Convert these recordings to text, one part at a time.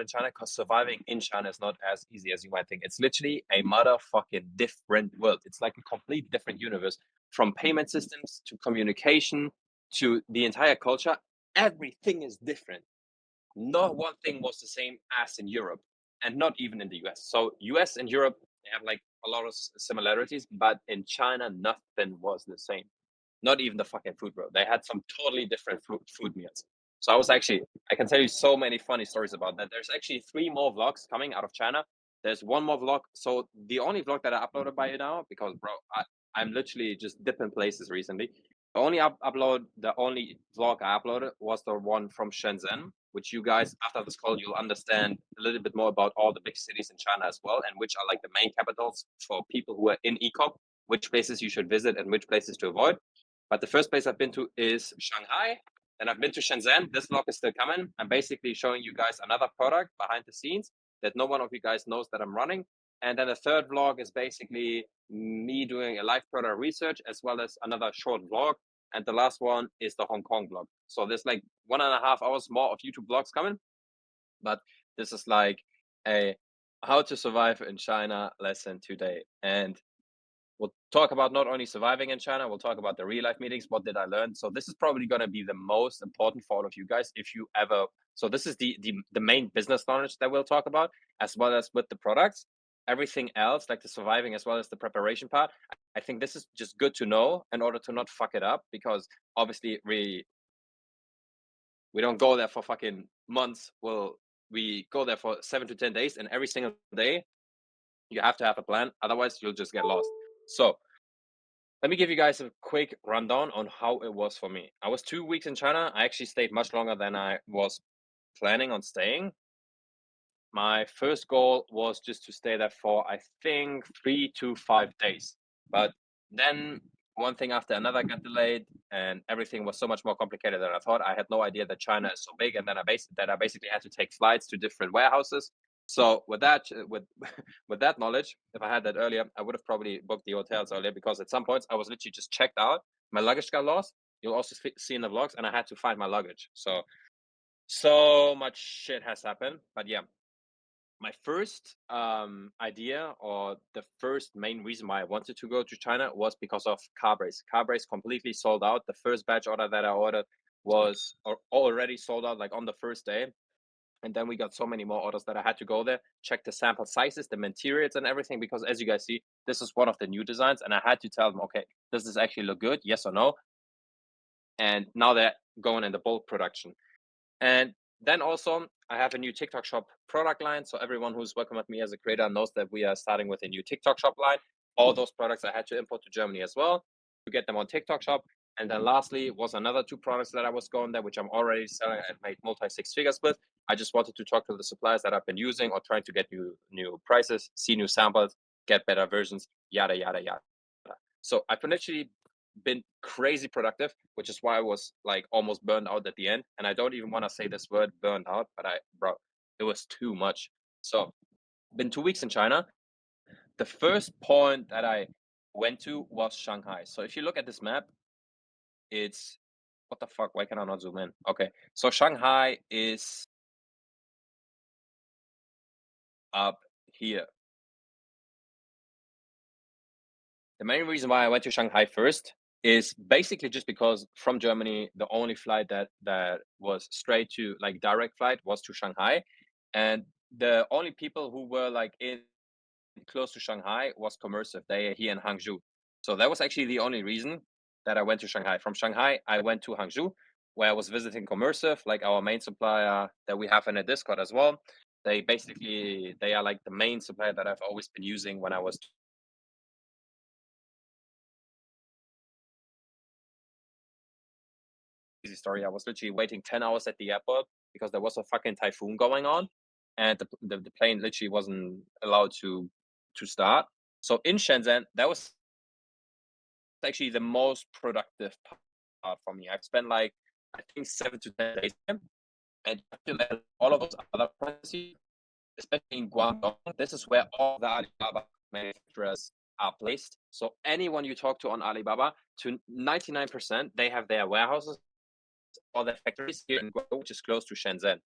in China because surviving in China is not as easy as you might think. It's literally a motherfucking different world. It's like a complete different universe, from payment systems to communication to the entire culture. Everything is different. Not one thing was the same as in Europe, and not even in the US. So US and Europe, they have like a lot of similarities, but in China, nothing was the same. Not even the fucking food, bro. They had some totally different food meals. So I can tell you so many funny stories about that. There's actually 3 more vlogs coming out of China. There's one more vlog. So the only vlog that I uploaded by now, because bro, I'm literally just dipping places recently. The only vlog I uploaded was the one from Shenzhen, which you guys, after this call, you'll understand a little bit more about all the big cities in China as well, and which are like the main capitals for people who are in ecom, which places you should visit and which places to avoid. But the first place I've been to is Shanghai. Then I've been to Shenzhen. This vlog is still coming. I'm basically showing you guys another product behind the scenes that no one of you guys knows that I'm running. And then the third vlog is basically me doing a live product research as well as another short vlog. And the last one is the Hong Kong vlog. So there's like 1.5 hours more of YouTube vlogs coming. But this is like a how to survive in China lesson today. And we'll talk about not only surviving in China, we'll talk about the real life meetings. What did I learn? So this is probably going to be the most important for all of you guys. If you ever, so this is the main business knowledge that we'll talk about, as well as with the products. Everything else, like the surviving as well as the preparation part, I think this is just good to know in order to not fuck it up, because obviously we don't go there for fucking months. We go there for 7 to 10 days, and every single day you have to have a plan. Otherwise, you'll just get lost. So let me give you guys a quick rundown on how it was for me. I was 2 weeks in China. I actually stayed much longer than I was planning on staying. My first goal was just to stay there for, I think, 3 to 5 days. But then one thing after another got delayed, and everything was so much more complicated than I thought. I had no idea that China is so big, and then I basically had to take flights to different warehouses. So with that, with that knowledge, if I had that earlier, I would have probably booked the hotels earlier, because at some points I was literally just checked out. My luggage got lost. You'll also see in the vlogs, and I had to find my luggage. So much shit has happened. But yeah, my first idea, or the first main reason why I wanted to go to China, was because of Carbrace. Carbrace completely sold out. The first batch order that I ordered was already sold out like on the first day. And then we got so many more orders that I had to go there, check the sample sizes, the materials and everything, because as you guys see, this is one of the new designs, and I had to tell them, okay, does this actually look good? Yes or no? And now they're going in the bulk production. And then also, I have a new TikTok shop product line. So everyone who's working with me as a creator knows that we are starting with a new TikTok shop line. All those products I had to import to Germany as well to get them on TikTok shop. And then lastly was another 2 products that I was going there, which I'm already selling and made multi 6 figures with. I just wanted to talk to the suppliers that I've been using, or trying to get new prices, see new samples, get better versions, yada yada yada. So I've literally been crazy productive, which is why I was like almost burned out at the end. And I don't even want to say this word burned out, but bro, it was too much. So been 2 weeks in China. The first point that I went to was Shanghai. So if you look at this map, it's what the fuck? Why can I not zoom in? Okay, so Shanghai is up here. The main reason why I went to Shanghai first is basically just because from Germany, the only flight that was straight to, like, direct flight was to Shanghai, and the only people who were like in close to Shanghai was Commercive. They are here in Hangzhou. So that was actually the only reason that I went to Shanghai. From Shanghai, I went to Hangzhou, where I was visiting Commercive, like our main supplier that we have in a Discord as well. They are like the main supplier that I've always been using when I was story. I was literally waiting 10 hours at the airport because there was a fucking typhoon going on, and the plane literally wasn't allowed to start. So in Shenzhen, that was actually the most productive part for me. I've spent like, I think, 7 to 10 days there, and I feel that all of those other places, especially in Guangdong, this is where all the Alibaba manufacturers are placed. So anyone you talk to on Alibaba, to 99%, they have their warehouses or their factories here in Guangdong, which is close to Shenzhen.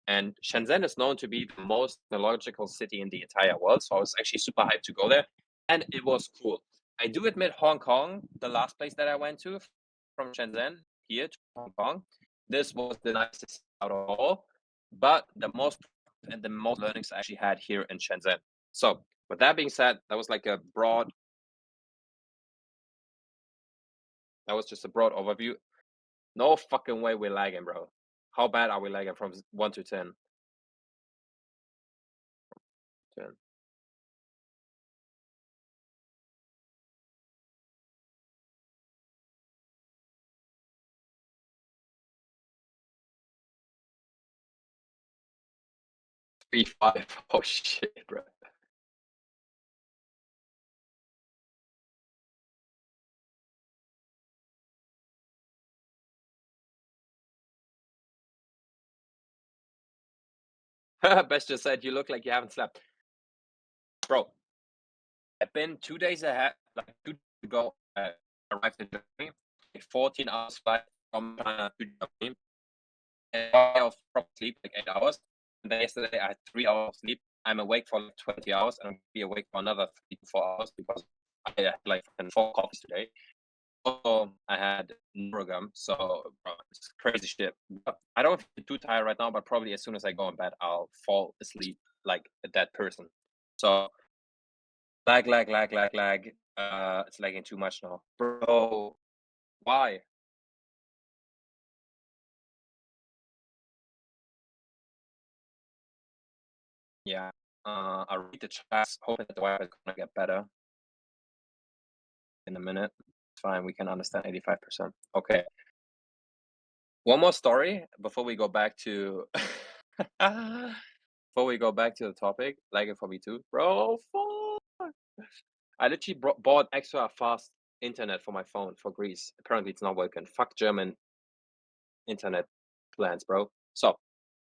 And Shenzhen is known to be the most technological city in the entire world. So I was actually super hyped to go there. And it was cool. I do admit Hong Kong, the last place that I went to from Shenzhen here to Hong Kong, this was the nicest out of all. But the most and the most learnings I actually had here in Shenzhen. So with that being said, that was just a broad overview. No fucking way we're lagging, bro. How bad are we lagging from 1 to 10? 10. 3, 5. Oh shit, bro. Best just said you look like you haven't slept. Bro, I've been 2 days ahead, like 2 days ago, arrived in Germany, a 14 hours flight from China to Germany, and I was from sleep like 8 hours. And then yesterday I had 3 hours of sleep. I'm awake for like 20 hours and I'll be awake for another 3 to 4 hours because I had like 4 coffees today. Also, I had Norogam, so bro, it's crazy shit. But I don't feel too tired right now, but probably as soon as I go in bed, I'll fall asleep like a dead person. So lag. It's lagging too much now, bro. Why? Yeah. I'll read the chats, hoping that the Wi-Fi is gonna get better in a minute. It's fine. We can understand 85%. Okay. One more story before we go back to before we go back to the topic. Lagging for me too, bro. Fuck. I literally bought extra fast internet for my phone for Greece. Apparently, it's not working. Fuck German internet plans, bro. So,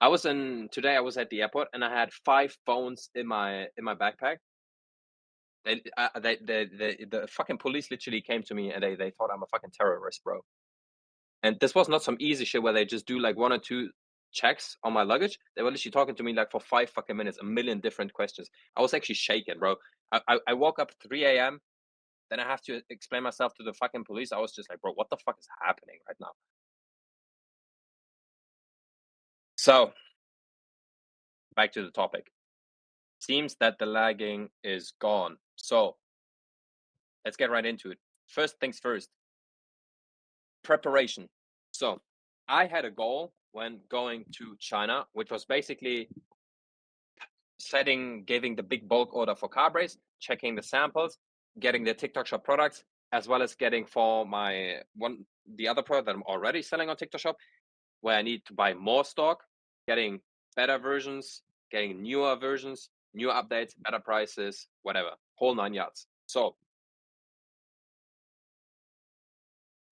today. I was at the airport and I had 5 phones in my backpack. The fucking police literally came to me and they thought I'm a fucking terrorist, bro. And this was not some easy shit where they just do like 1 or 2 checks on my luggage. They were literally talking to me like for 5 fucking minutes, a million different questions. I was actually shaken, bro. I woke up 3 a.m. Then I have to explain myself to the fucking police. I was just like, bro, what the fuck is happening right now? So back to the topic. Seems that the lagging is gone. So let's get right into it. First things first, preparation. So I had a goal when going to China, which was basically giving the big bulk order for Carbrace, checking the samples, getting the TikTok Shop products, as well as getting for the other product that I'm already selling on TikTok Shop, where I need to buy more stock, getting better versions, getting newer versions, new updates, better prices, whatever, whole 9 yards. So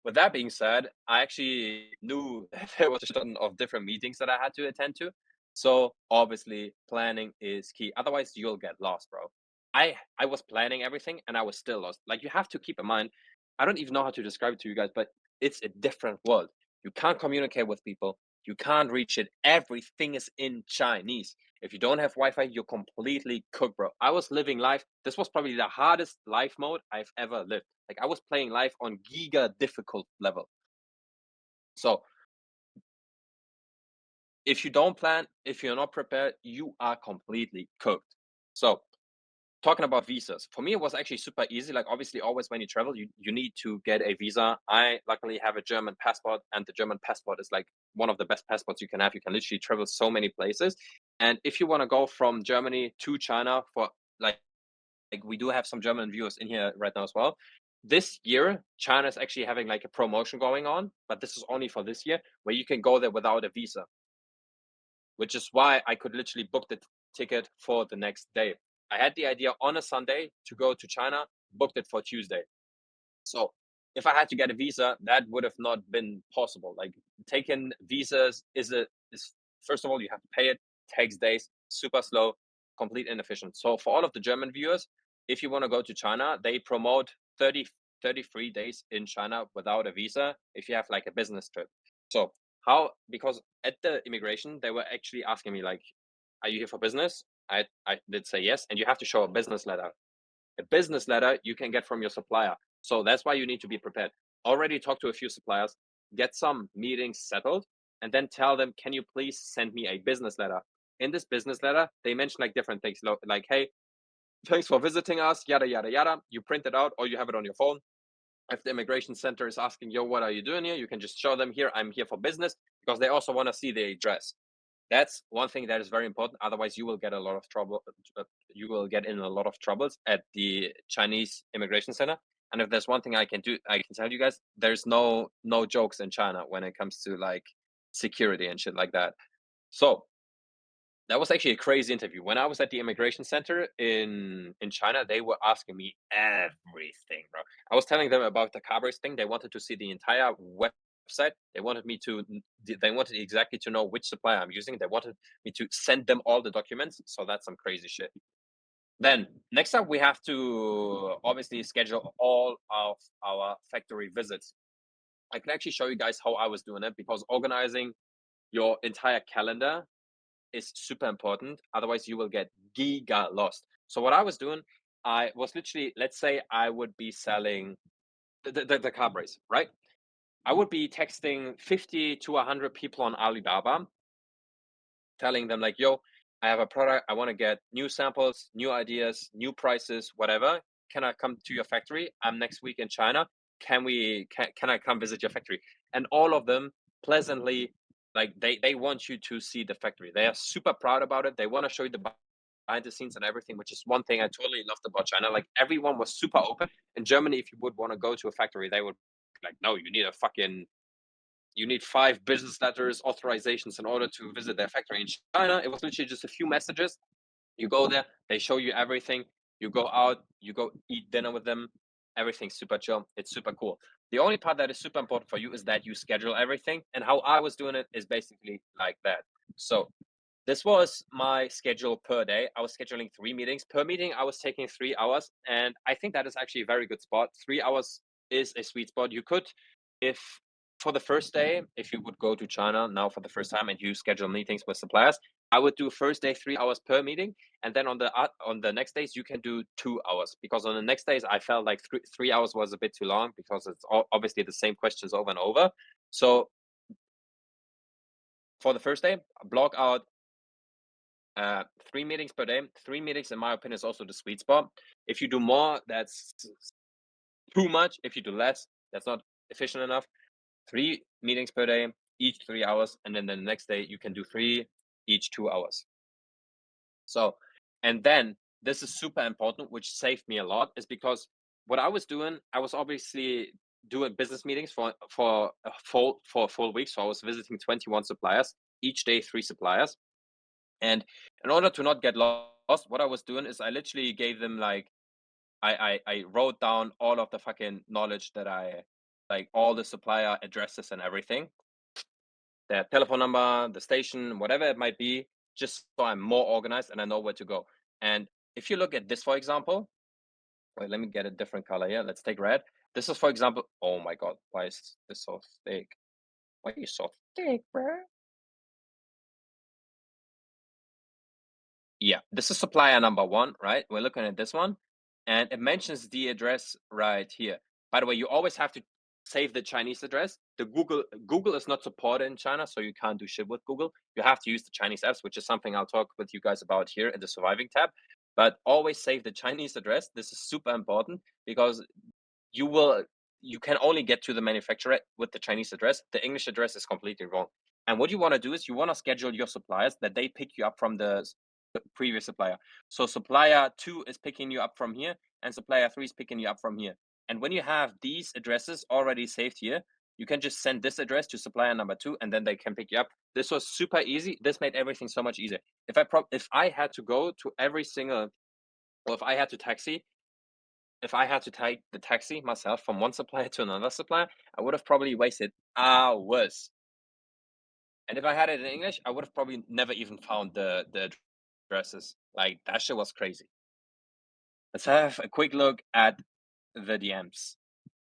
with that being said, I actually knew there was a ton of different meetings that I had to attend to. So obviously planning is key. Otherwise you'll get lost, bro. I was planning everything and I was still lost. Like you have to keep in mind, I don't even know how to describe it to you guys, but it's a different world. You can't communicate with people. You can't reach it. Everything is in Chinese. If you don't have Wi-Fi, you're completely cooked, bro. I was living life. This was probably the hardest life mode I've ever lived. Like I was playing life on giga difficult level. So if you don't plan, if you're not prepared, you are completely cooked. So talking about visas, for me it was actually super easy. Like obviously always when you travel, you need to get a visa. I luckily have a German passport and the German passport is like one of the best passports you can have. You can literally travel so many places. And if you want to go from Germany to China for like we do have some German viewers in here right now as well. This year, China is actually having like a promotion going on, but this is only for this year, where you can go there without a visa, which is why I could literally book the ticket for the next day. I had the idea on a Sunday to go to China, booked it for Tuesday. So if I had to get a visa, that would have not been possible. Like taking visas is first of all you have to pay it, takes days, super slow, complete inefficient. So for all of the German viewers, if you want to go to China, they promote 33 days in China without a visa if you have like a business trip. So how, because at the immigration they were actually asking me like, are you here for business? I did say yes, and you have to show a business letter. A business letter you can get from your supplier. So that's why you need to be prepared. Already talk to a few suppliers, get some meetings settled, and then tell them, can you please send me a business letter? In this business letter, they mention like different things, like, hey, thanks for visiting us, yada, yada, yada. You print it out or you have it on your phone. If the immigration center is asking, yo, what are you doing here? You can just show them here, I'm here for business, because they also want to see the address. That's one thing that is very important. Otherwise, you will get a lot of trouble. You will get in a lot of troubles at the Chinese immigration center. And if there's one thing I can tell you guys, there's no jokes in China when it comes to like security and shit like that. So that was actually a crazy interview. When I was at the immigration center in China, they were asking me everything, bro. I was telling them about the Cabres thing. They wanted to see the entire website. They wanted exactly to know which supplier I'm using. They wanted me to send them all the documents. So that's some crazy shit. Then next up, we have to obviously schedule all of our factory visits. I can actually show you guys how I was doing it, because organizing your entire calendar is super important. Otherwise, you will get giga lost. So what I was doing, I was literally, let's say I would be selling the Cabres, right? I would be texting 50 to 100 people on Alibaba, telling them like, yo, I have a product. I want to get new samples, new ideas, new prices, whatever. Can I come to your factory? I'm next week in China. Can I come visit your factory? And all of them pleasantly, like they want you to see the factory. They are super proud about it. They want to show you the behind the scenes and everything, which is one thing I totally loved about China. Like everyone was super open. In Germany, if you would want to go to a factory, they would be like, no, you need 5 business letters, authorizations in order to visit their factory. In China, it was literally just a few messages. You go there, they show you everything. You go out, you go eat dinner with them. Everything's super chill. It's super cool. The only part that is super important for you is that you schedule everything. And how I was doing it is basically like that. So this was my schedule per day. I was scheduling 3 meetings. Per meeting, I was taking 3 hours. And I think that is actually a very good spot. 3 hours is a sweet spot. You could, if for the first day, if you would go to China now for the first time and you schedule meetings with suppliers, I would do first day 3 hours per meeting, and then on the next days you can do 2 hours, because on the next days I felt like 3 hours was a bit too long, because it's obviously the same questions over and over. So for the first day, block out 3 meetings per day. 3 meetings, in my opinion, is also the sweet spot. If you do more, that's too much. If you do less, that's not efficient enough. 3 meetings per day, each 3 hours, and then the next day you can do 3, each 2 hours. So, and then this is super important, which saved me a lot, is because what I was doing, I was obviously doing business meetings for a full week. So I was visiting 21 suppliers, each day 3 suppliers. And in order to not get lost, what I was doing is I literally gave them like, I wrote down all of the fucking knowledge that like all the supplier addresses and everything, their telephone number, the station, whatever it might be, just so I'm more organized and I know where to go. And if you look at this, for example, wait, let me get a different color here. Let's take red. This is, for example, oh my God, why is this so thick? Why are you so thick, bro? Yeah, this is supplier number 1, right? We're looking at this one, and it mentions the address right here. By the way, you always have to save the Chinese address. The Google is not supported in China, so you can't do shit with Google. You have to use the Chinese apps, which is something I'll talk with you guys about here in the surviving tab. But always save the Chinese address. This is super important, because you can only get to the manufacturer with the Chinese address. The English address is completely wrong. And what you want to do is you want to schedule your suppliers that they pick you up from the previous supplier. So supplier 2 is picking you up from here, and supplier 3 is picking you up from here. And when you have these addresses already saved here, you can just send this address to supplier number 2, and then they can pick you up. This was super easy. This made everything so much easier. If I had to go to every single, or if I had to take the taxi myself from one supplier to another supplier, I would have probably wasted hours. And if I had it in English, I would have probably never even found the addresses. Like, that shit was crazy. Let's have a quick look at the DMs.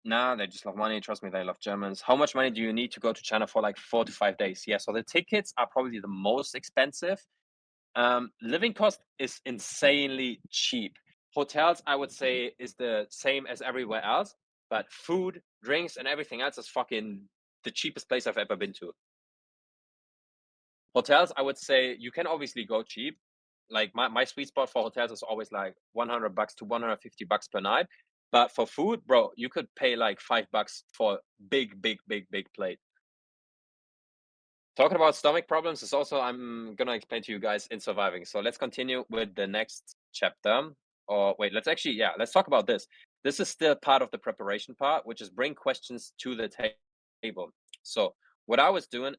Nah, they just love money. Trust me, they love Germans. How much money do you need to go to China for like 4 to 5 days? Yeah, so the tickets are probably the most expensive. Living cost is insanely cheap. Hotels, I would say, is the same as everywhere else, but food, drinks, and everything else is fucking the cheapest place I've ever been to. Hotels, I would say you can obviously go cheap. Like my sweet spot for hotels is always like $100 to $150 per night. But for food, bro, you could pay like $5 for big plate. Talking about stomach problems is also I'm gonna explain to you guys in surviving. So let's continue with the next chapter. Or wait, let's talk about this. This is still part of the preparation part, which is bring questions to the table. So what I was doing,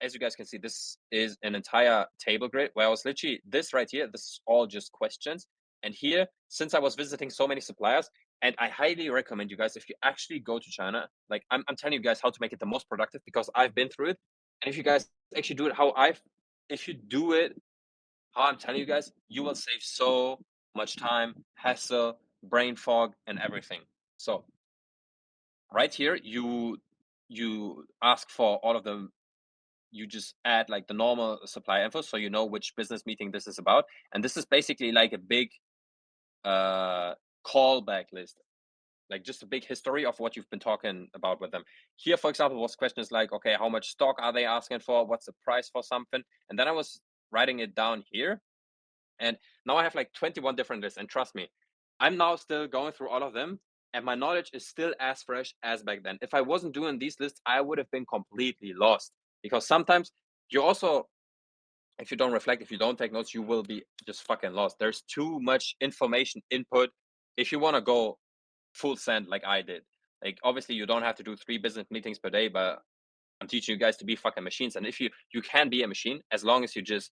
as you guys can see, this is an entire table grid where I was literally this right here. This is all just questions. And here, since I was visiting so many suppliers, and I highly recommend you guys if you actually go to China, like I'm telling you guys how to make it the most productive because I've been through it. And if you guys actually do it if you do it how I'm telling you guys, you will save so much time, hassle, brain fog, and everything. So right here, you ask for all of them. You just add like the normal supply info, so you know which business meeting this is about, and this is basically like a big uh callback list, like just a big history of what you've been talking about with them. Here, for example, was questions like, okay, how much stock are they asking for? What's the price for something? And then I was writing it down here. And now I have like 21 different lists. And trust me, I'm now still going through all of them. And my knowledge is still as fresh as back then. If I wasn't doing these lists, I would have been completely lost. Because sometimes you also, if you don't reflect, if you don't take notes, you will be just fucking lost. There's too much information input. If you want to go full send like I did. Like obviously you don't have to do 3 business meetings per day, but I'm teaching you guys to be fucking machines. And if you can be a machine as long as you just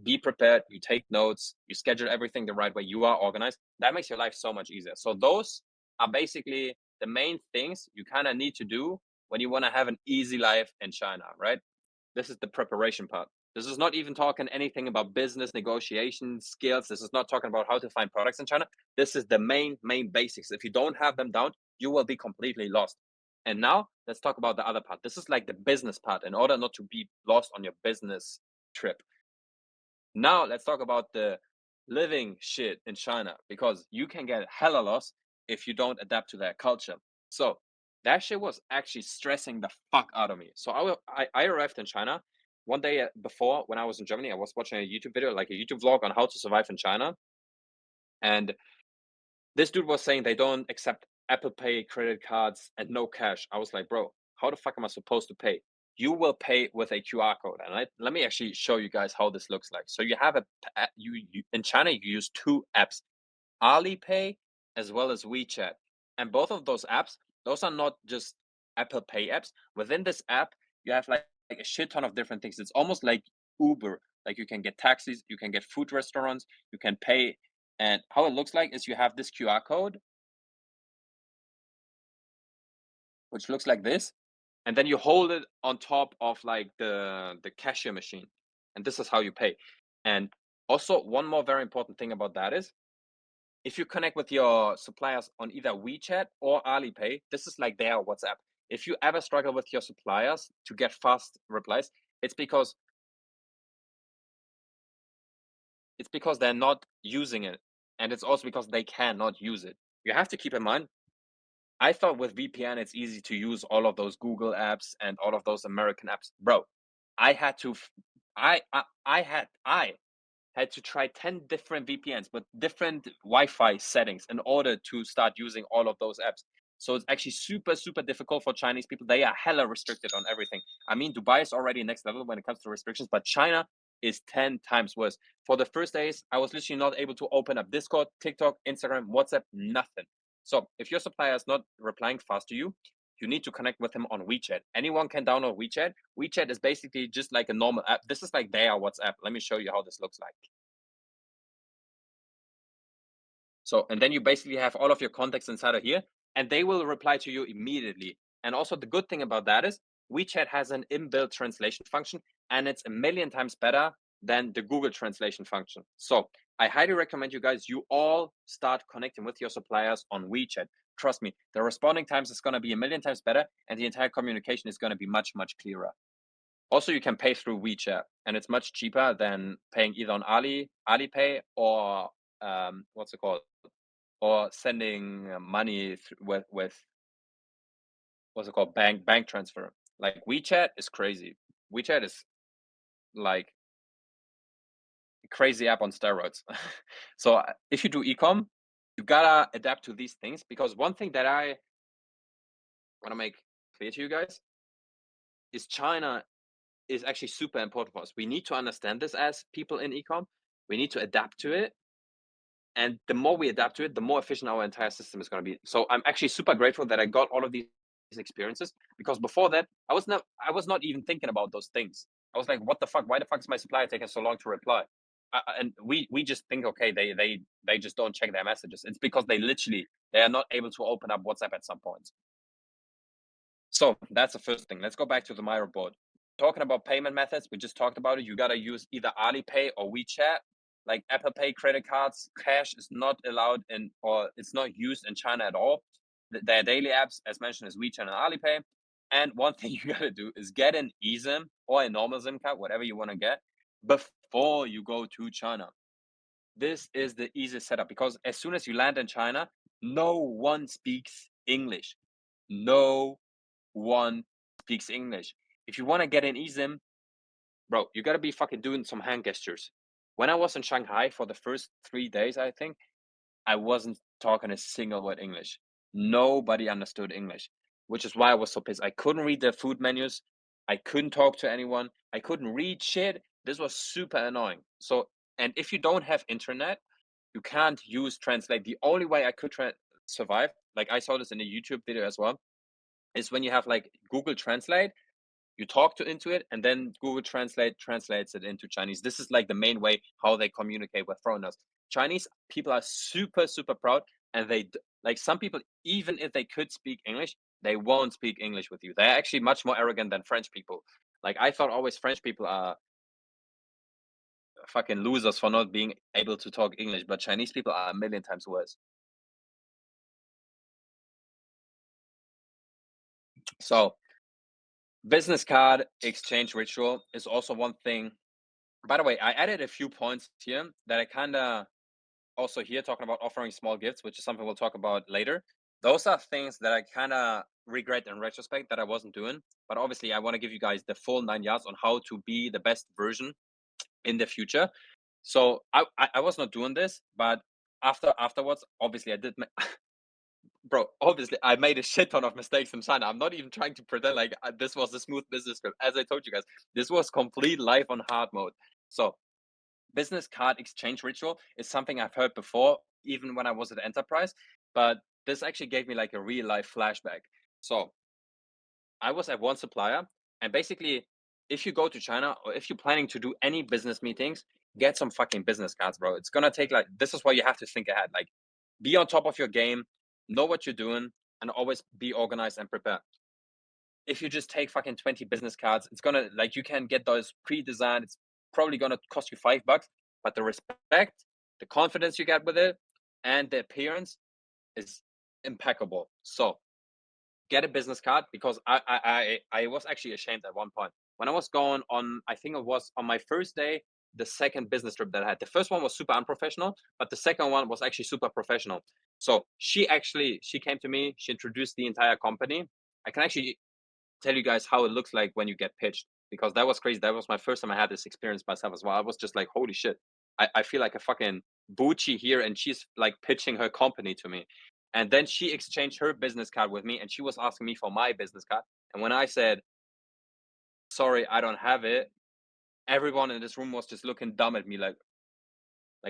be prepared, you take notes, you schedule everything the right way, you are organized, that makes your life so much easier. So those are basically the main things you kind of need to do when you want to have an easy life in China, right? This is the preparation part. This is not even talking anything about business negotiation skills. This is not talking about how to find products in China. This is the main basics. If you don't have them down, you will be completely lost. And now let's talk about the other part. This is like the business part in order not to be lost on your business trip. Now let's talk about the living shit in China because you can get hella lost if you don't adapt to their culture. So that shit was actually stressing the fuck out of me. So I arrived in China one day before when I was in Germany. I was watching a YouTube video, like a YouTube vlog on how to survive in China, and this dude was saying they don't accept Apple Pay, credit cards, and no cash. I was like, bro, how the fuck am I supposed to pay? You will pay with a QR code, and let me actually show you guys how this looks like. So you have you in China you use 2 apps, Alipay as well as WeChat, and both of those apps, those are not just Apple Pay apps. Within this app, you have like a shit ton of different things. It's almost like Uber. Like you can get taxis, you can get food restaurants, you can pay. And how it looks like is you have this QR code, which looks like this, and then you hold it on top of like the cashier machine, and this is how you pay. And also one more very important thing about that is if you connect with your suppliers on either WeChat or Alipay, this is like their WhatsApp. If you ever struggle with your suppliers to get fast replies, it's because they're not using it, and it's also because they cannot use it. You have to keep in mind, I thought with VPN it's easy to use all of those Google apps and all of those American apps. Bro, I had to I had to try 10 different VPNs with different Wi-Fi settings in order to start using all of those apps. So it's actually super difficult for Chinese people. They are hella restricted on everything. I mean, Dubai is already next level when it comes to restrictions, but China is 10 times worse. For the first days, I was literally not able to open up Discord, TikTok, Instagram, WhatsApp, nothing. So if your supplier is not replying fast to you, you need to connect with him on WeChat. Anyone can download WeChat. WeChat is basically just like a normal app. This is like their WhatsApp. Let me show you how this looks like. So, and then you basically have all of your contacts inside of here, and they will reply to you immediately. And also the good thing about that is WeChat has an inbuilt translation function, and it's a million times better than the Google translation function. So I highly recommend you guys, you all start connecting with your suppliers on WeChat. trust me, the responding times is going to be a million times better, and the entire communication is going to be much, much clearer. Also, you can pay through WeChat, and it's much cheaper than paying either on Alipay or what's it called, or sending money with what's it called, bank transfer. Like WeChat is crazy. WeChat is like a crazy app on steroids. So if you do ecom, you gotta adapt to these things, because one thing that I want to make clear to you guys is China is actually super important for us. We need to understand this as people in ecom. We need to adapt to it. And the more we adapt to it, the more efficient our entire system is going to be. So I'm actually super grateful that I got all of these experiences, because before that, I was not even thinking about those things. I was like, what the fuck? Why the fuck is my supplier taking so long to reply? And we just think, okay, they just don't check their messages. It's because they are not able to open up WhatsApp at some points. So that's the first thing. Let's go back to the Miro board. Talking about payment methods, we just talked about it. You gotta use either Alipay or WeChat. Like Apple Pay, credit cards, cash is not allowed or it's not used in China at all. Their daily apps, as mentioned, is WeChat and Alipay. And one thing you gotta do is get an eSIM or a normal SIM card, whatever you want to get, before you go to China. This is the easiest setup, because as soon as you land in China, no one speaks English. No one speaks English. If you want to get an eSIM, bro, you gotta be fucking doing some hand gestures. When I was in Shanghai for the first 3 days, I think, I wasn't talking a single word English. Nobody understood English, which is why I was so pissed. I couldn't read the food menus. I couldn't talk to anyone. I couldn't read shit. This was super annoying. So, and if you don't have internet, you can't use Translate. The only way I could survive, like I saw this in a YouTube video as well, is when you have like Google Translate, you talk into it, and then Google Translate translates it into Chinese. This is like the main way how they communicate with foreigners. Chinese people are super, super proud, and they like, some people, even if they could speak English, they won't speak English with you. They're actually much more arrogant than French people. Like, I thought always French people are fucking losers for not being able to talk English, but Chinese people are a million times worse. So, business card exchange ritual is also one thing. By the way, I added a few points here that I kind of also here talking about offering small gifts, which is something we'll talk about later. Those are things that I kind of regret in retrospect that I wasn't doing. But obviously, I want to give you guys the full 9 yards on how to be the best version in the future. So I was not doing this, but afterwards, obviously, I did. Bro, obviously, I made a shit ton of mistakes in China. I'm not even trying to pretend like this was a smooth business trip. As I told you guys, this was complete life on hard mode. So, business card exchange ritual is something I've heard before, even when I was at Enterprise, but this actually gave me like a real life flashback. So, I was at one supplier, and basically, if you go to China or if you're planning to do any business meetings, get some fucking business cards, bro. It's gonna take like, this is why you have to think ahead. Like, be on top of your game, know what you're doing, and always be organized and prepared. If you just take fucking 20 business cards, it's gonna, like, you can get those pre-designed. It's probably gonna cost you $5, but the respect, the confidence you get with it, and the appearance is impeccable. So get a business card, because I was actually ashamed at one point when I was going on. I think it was on my first day, the second business trip that I had. The first one was super unprofessional, but the second one was actually super professional. So she came to me. She introduced the entire company. I can actually tell you guys how it looks like when you get pitched, because that was crazy. That was my first time I had this experience myself as well. I was just like, holy shit, I feel like a fucking Bucci here, and she's like pitching her company to me. And then she exchanged her business card with me, and she was asking me for my business card. And when I said, sorry, I don't have it, everyone in this room was just looking dumb at me, like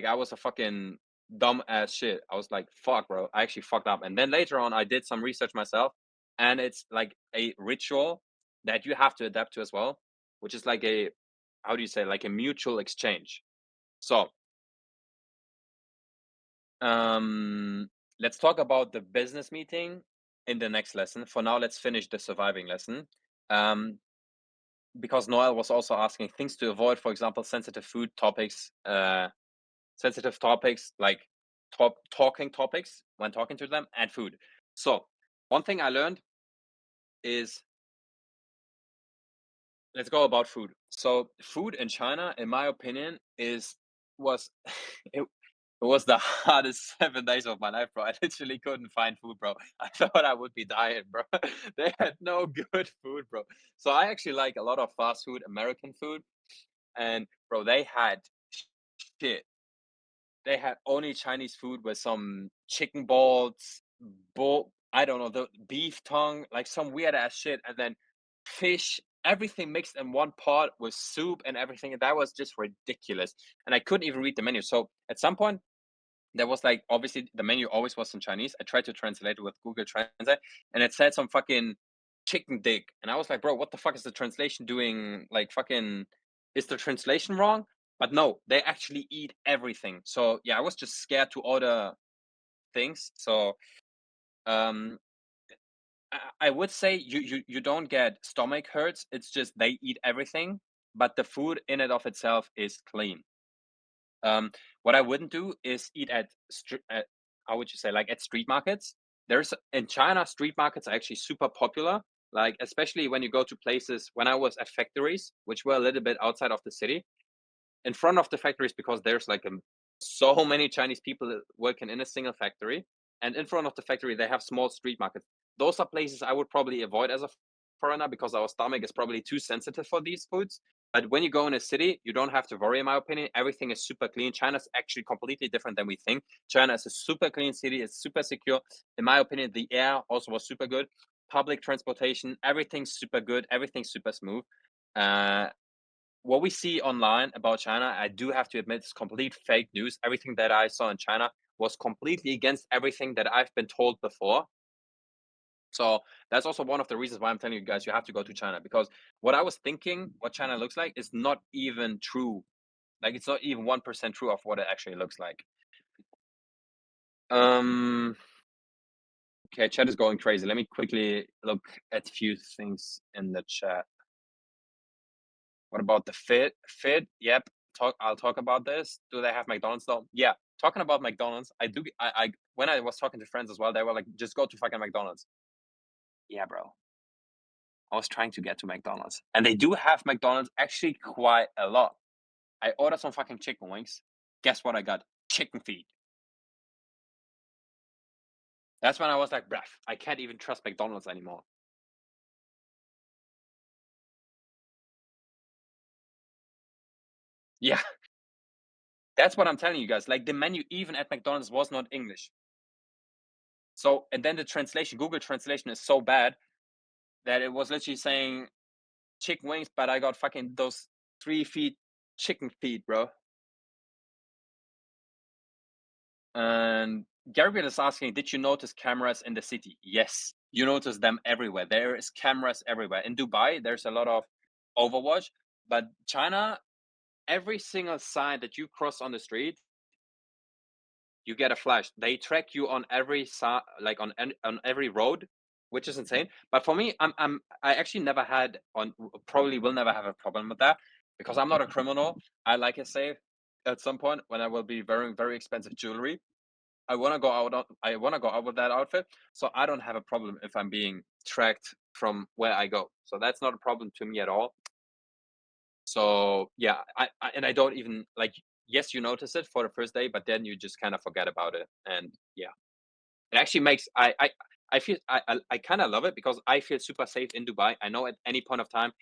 I was a fucking dumb ass shit. I was like, fuck, bro, I actually fucked up. And then later on, I did some research myself, and it's like a ritual that you have to adapt to as well, which is like a, how do you say, like a mutual exchange. So, let's talk about the business meeting in the next lesson. For now, let's finish the surviving lesson. Because Noel was also asking things to avoid, for example, sensitive food topics, sensitive topics like talking topics when talking to them, and food. So one thing I learned is, let's go about food. So food in China, in my opinion, was it, it was the hardest 7 days of my life, bro. I literally couldn't find food, bro. I thought I would be dying, bro. They had no good food, bro. So I actually like a lot of fast food, American food, and bro, they had shit. They had only Chinese food with some chicken balls, I don't know, the beef tongue, like some weird ass shit, and then fish, everything mixed in one pot with soup and everything. And that was just ridiculous. And I couldn't even read the menu. So at some point, there was like obviously the menu always was in Chinese. I tried to translate it with Google Translate, and it said some fucking chicken dick, and I was like, bro, what the fuck is the translation doing? Like, fucking, is the translation wrong? But no, they actually eat everything. So yeah, I was just scared to order things. So um, I would say you don't get stomach hurts. It's just they eat everything, but the food in and of itself is clean. What I wouldn't do is eat at how would you say, like at street markets. There's in China, street markets are actually super popular. Like especially when you go to places. When I was at factories, which were a little bit outside of the city, in front of the factories, because there's like so many Chinese people working in a single factory, and in front of the factory they have small street markets. Those are places I would probably avoid as a foreigner because our stomach is probably too sensitive for these foods. But when you go in a city, you don't have to worry, in my opinion. Everything is super clean. China's actually completely different than we think. China is a super clean city. It's super secure. In my opinion, the air also was super good. Public transportation, everything's super good. Everything's super smooth. Uh, what we see online about China, I do have to admit, it's complete fake news. Everything that I saw in China was completely against everything that I've been told before. So that's also one of the reasons why I'm telling you guys you have to go to China, because what I was thinking, what China looks like, is not even true. Like it's not even 1% true of what it actually looks like. Um. Okay, chat is going crazy. Let me quickly look at a few things in the chat. What about the fit? Fit? Yep. I'll talk about this. Do they have McDonald's though? Yeah. Talking about McDonald's, I do. I when I was talking to friends as well, they were like, "Just go to fucking McDonald's." Yeah, bro. I was trying to get to McDonald's, and they do have McDonald's actually quite a lot. I ordered some fucking chicken wings. Guess what I got? Chicken feet. That's when I was like, "Bruh, I can't even trust McDonald's anymore." Yeah, that's what I'm telling you guys. Like the menu, even at McDonald's, was not English. So, and then the translation, Google translation, is so bad that it was literally saying chicken wings, but I got fucking those 3 feet chicken feet, bro. And Gabriel is asking, did you notice cameras in the city? Yes, you notice them everywhere. There is cameras everywhere. In Dubai, there's a lot of Overwatch, but China, every single sign that you cross on the street, you get a flash. They track you on every side, like on every road, which is insane. But for me, I actually never had on probably will never have a problem with that because I'm not a criminal. I like a safe. At some point, when I will be wearing very expensive jewelry, I want to go out with that outfit, so I don't have a problem if I'm being tracked from where I go. So that's not a problem to me at all. So yeah, and I don't even like. Yes, you notice it for the first day, but then you just kind of forget about it, and yeah, it actually makes I feel I kind of love it because I feel super safe in Dubai. I know at any point of time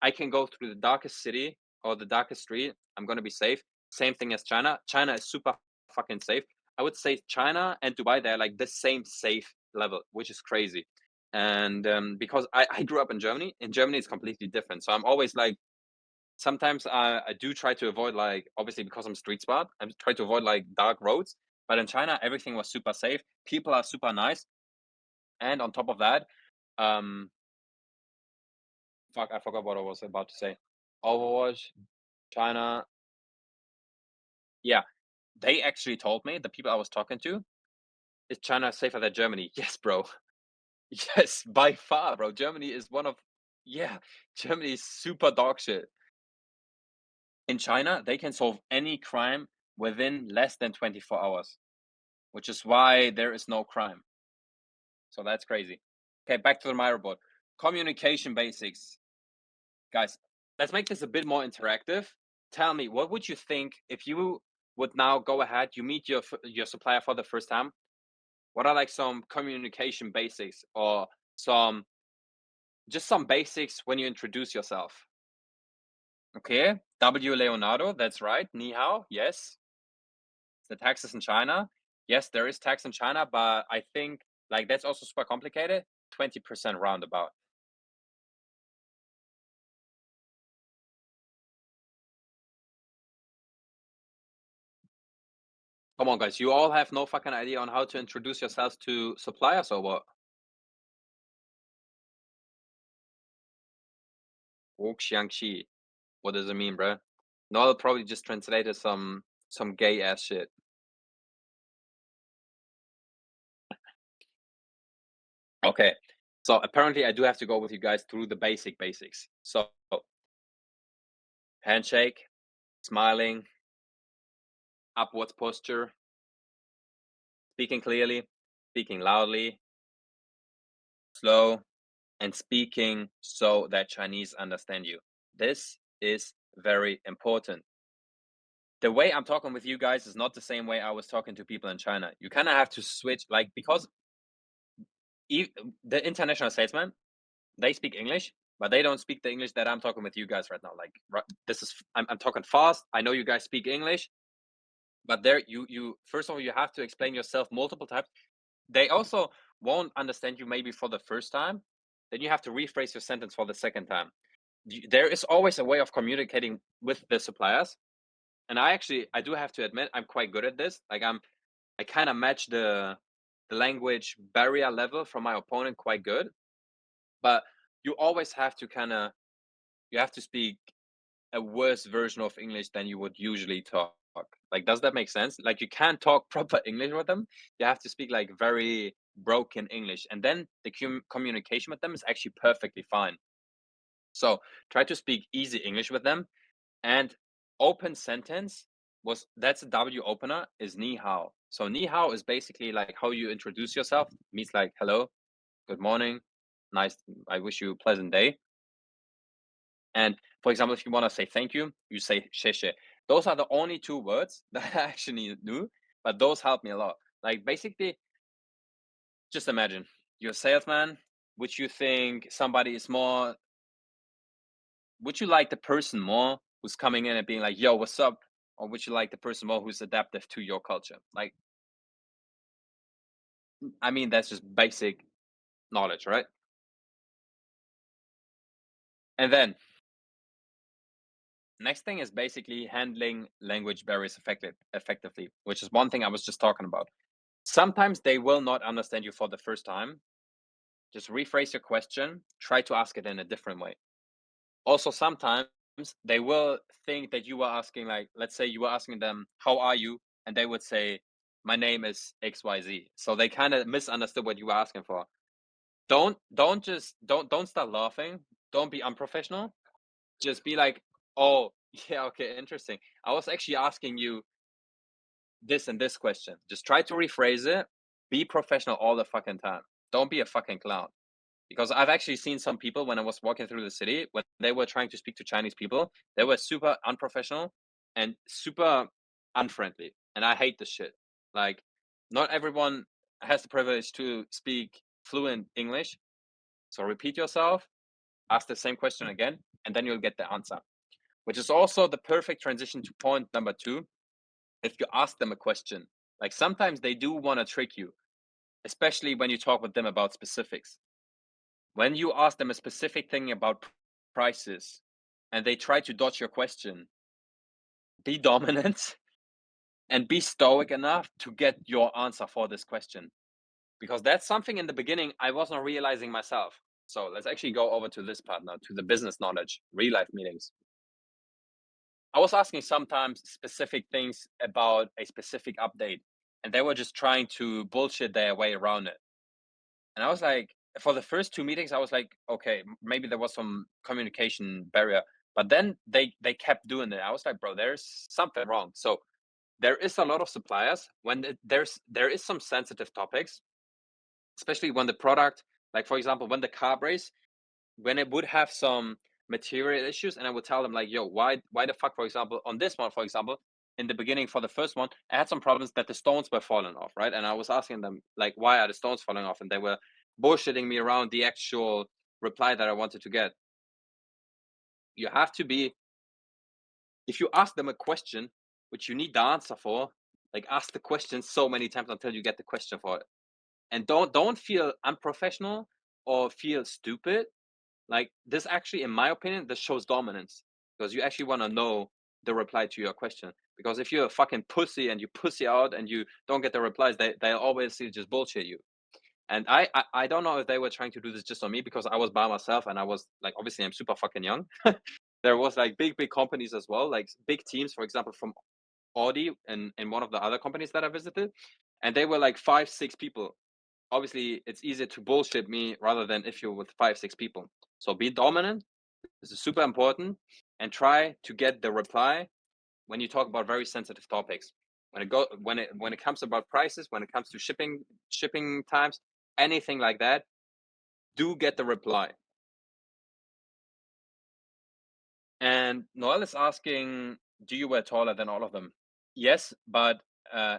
I can go through the darkest city or the darkest street. I'm gonna be safe. Same thing as China. China is super fucking safe. I would say China and Dubai, they're like the same safe level, which is crazy. And because I grew up in Germany it's completely different. So I'm always like, sometimes I do try to avoid, like, obviously because I'm street smart, I try to avoid like dark roads. But in China, everything was super safe. People are super nice, and on top of that, um, fuck, I forgot what I was about to say. Overwatch, China, yeah, they actually told me, the people I was talking to, is China safer than Germany? Yes, bro. Yes, by far, bro. Germany is one of, yeah, Germany is super dog shit. In China, they can solve any crime within less than 24 hours, which is why there is no crime. So that's crazy. Okay, back to the Miro board. Communication basics. Guys, let's make this a bit more interactive. Tell me, what would you think if you would now go ahead, you meet your supplier for the first time? What are like some communication basics or some just some basics when you introduce yourself? Okay, W Leonardo, that's right. Ni hao, yes. The taxes in China. Yes, there is tax in China, but I think like that's also super complicated. 20% roundabout. Come on, guys, you all have no fucking idea on how to introduce yourselves to suppliers or what? Wuxiangxi. What does it mean, bro? No, I'll probably just translated some gay ass shit. Okay. So apparently I do have to go with you guys through the basics. So handshake, smiling, upwards posture, speaking clearly, speaking loudly, slow, and speaking so that Chinese understand you. This is very important. The way I'm talking with you guys is not the same way I was talking to people in China. You kind of have to switch, like, because the international salesman, they speak English, but they don't speak the English that I'm talking with you guys right now. Like, this is, I'm talking fast. I know you guys speak English, but there, you first of all, you have to explain yourself multiple times. They also won't understand you maybe for the first time. Then you have to rephrase your sentence for the second time. There is always a way of communicating with the suppliers, and I do have to admit I'm quite good at this. Like I kind of match the language barrier level from my opponent quite good, but you always have to kind of you have to speak a worse version of English than you would usually talk. Like, does that make sense? Like, you can't talk proper English with them. You have to speak like very broken English, and then the communication with them is actually perfectly fine. So try to speak easy English with them. And open sentence was that's a W opener is ni hao. So ni hao is basically like how you introduce yourself. Means like hello, good morning, nice. I wish you a pleasant day. And for example, if you want to say thank you, you say 谢谢. Those are the only two words that I actually knew, but those help me a lot. Like basically, just imagine you're a salesman. Would you think somebody is more? Would you like the person more who's coming in and being like, "Yo, what's up?" Or would you like the person more who's adaptive to your culture? Like, I mean, that's just basic knowledge, right? And then next thing is basically handling language barriers effectively, which is one thing I was just talking about. Sometimes they will not understand you for the first time. Just rephrase your question, try to ask it in a different way. Also, sometimes they will think that you were asking, like, let's say you were asking them, "How are you?" And they would say, "My name is XYZ." So they kind of misunderstood what you were asking for. Don't start laughing. Don't be unprofessional. Just be like, "Oh, yeah, okay, interesting. I was actually asking you this and this question." Just try to rephrase it. Be professional all the fucking time. Don't be a fucking clown. Because I've actually seen some people when I was walking through the city, when they were trying to speak to Chinese people, they were super unprofessional and super unfriendly. And I hate this shit. Like, not everyone has the privilege to speak fluent English. So repeat yourself, ask the same question again, and then you'll get the answer. Which is also the perfect transition to point number two. If you ask them a question, like sometimes they do want to trick you, especially when you talk with them about specifics. When you ask them a specific thing about prices and they try to dodge your question, be dominant and be stoic enough to get your answer for this question. Because that's something in the beginning I was not realizing myself. So let's actually go over to this part now, to the business knowledge, real life meetings. I was asking sometimes specific things about a specific update, and they were just trying to bullshit their way around it. And I was like, for the first two meetings, I was like, okay, maybe there was some communication barrier. But then they kept doing it. I was like, bro, there's something wrong. So there is a lot of suppliers when there is some sensitive topics. especially when the product, like for example, when the car breaks, when it would have some material issues, and I would tell them like, yo, why the fuck, for example, on this one, for example, in the beginning for the first one, I had some problems that the stones were falling off, right? And I was asking them like, why are the stones falling off? And they were bullshitting me around the actual reply that I wanted to get. You have to be, if you ask them a question which you need the answer for, like ask the question so many times until you get the question for it. And don't feel unprofessional or feel stupid. Like this actually, in my opinion, this shows dominance because you actually want to know the reply to your question. Because if you're a fucking pussy and you pussy out and you don't get the replies, they always just bullshit you. And I don't know if they were trying to do this just on me because I was by myself and I was like, obviously I'm super fucking young. There was like big companies as well, like big teams, for example, from Audi and in one of the other companies that I visited, and they were like 5 6 people. Obviously, it's easier to bullshit me rather than if you're with 5 6 people. So be dominant. This is super important, and try to get the reply when you talk about very sensitive topics. When it comes about prices, when it comes to shipping times, anything like that, do get the reply. And Noel is asking, do you wear taller than all of them? Yes, but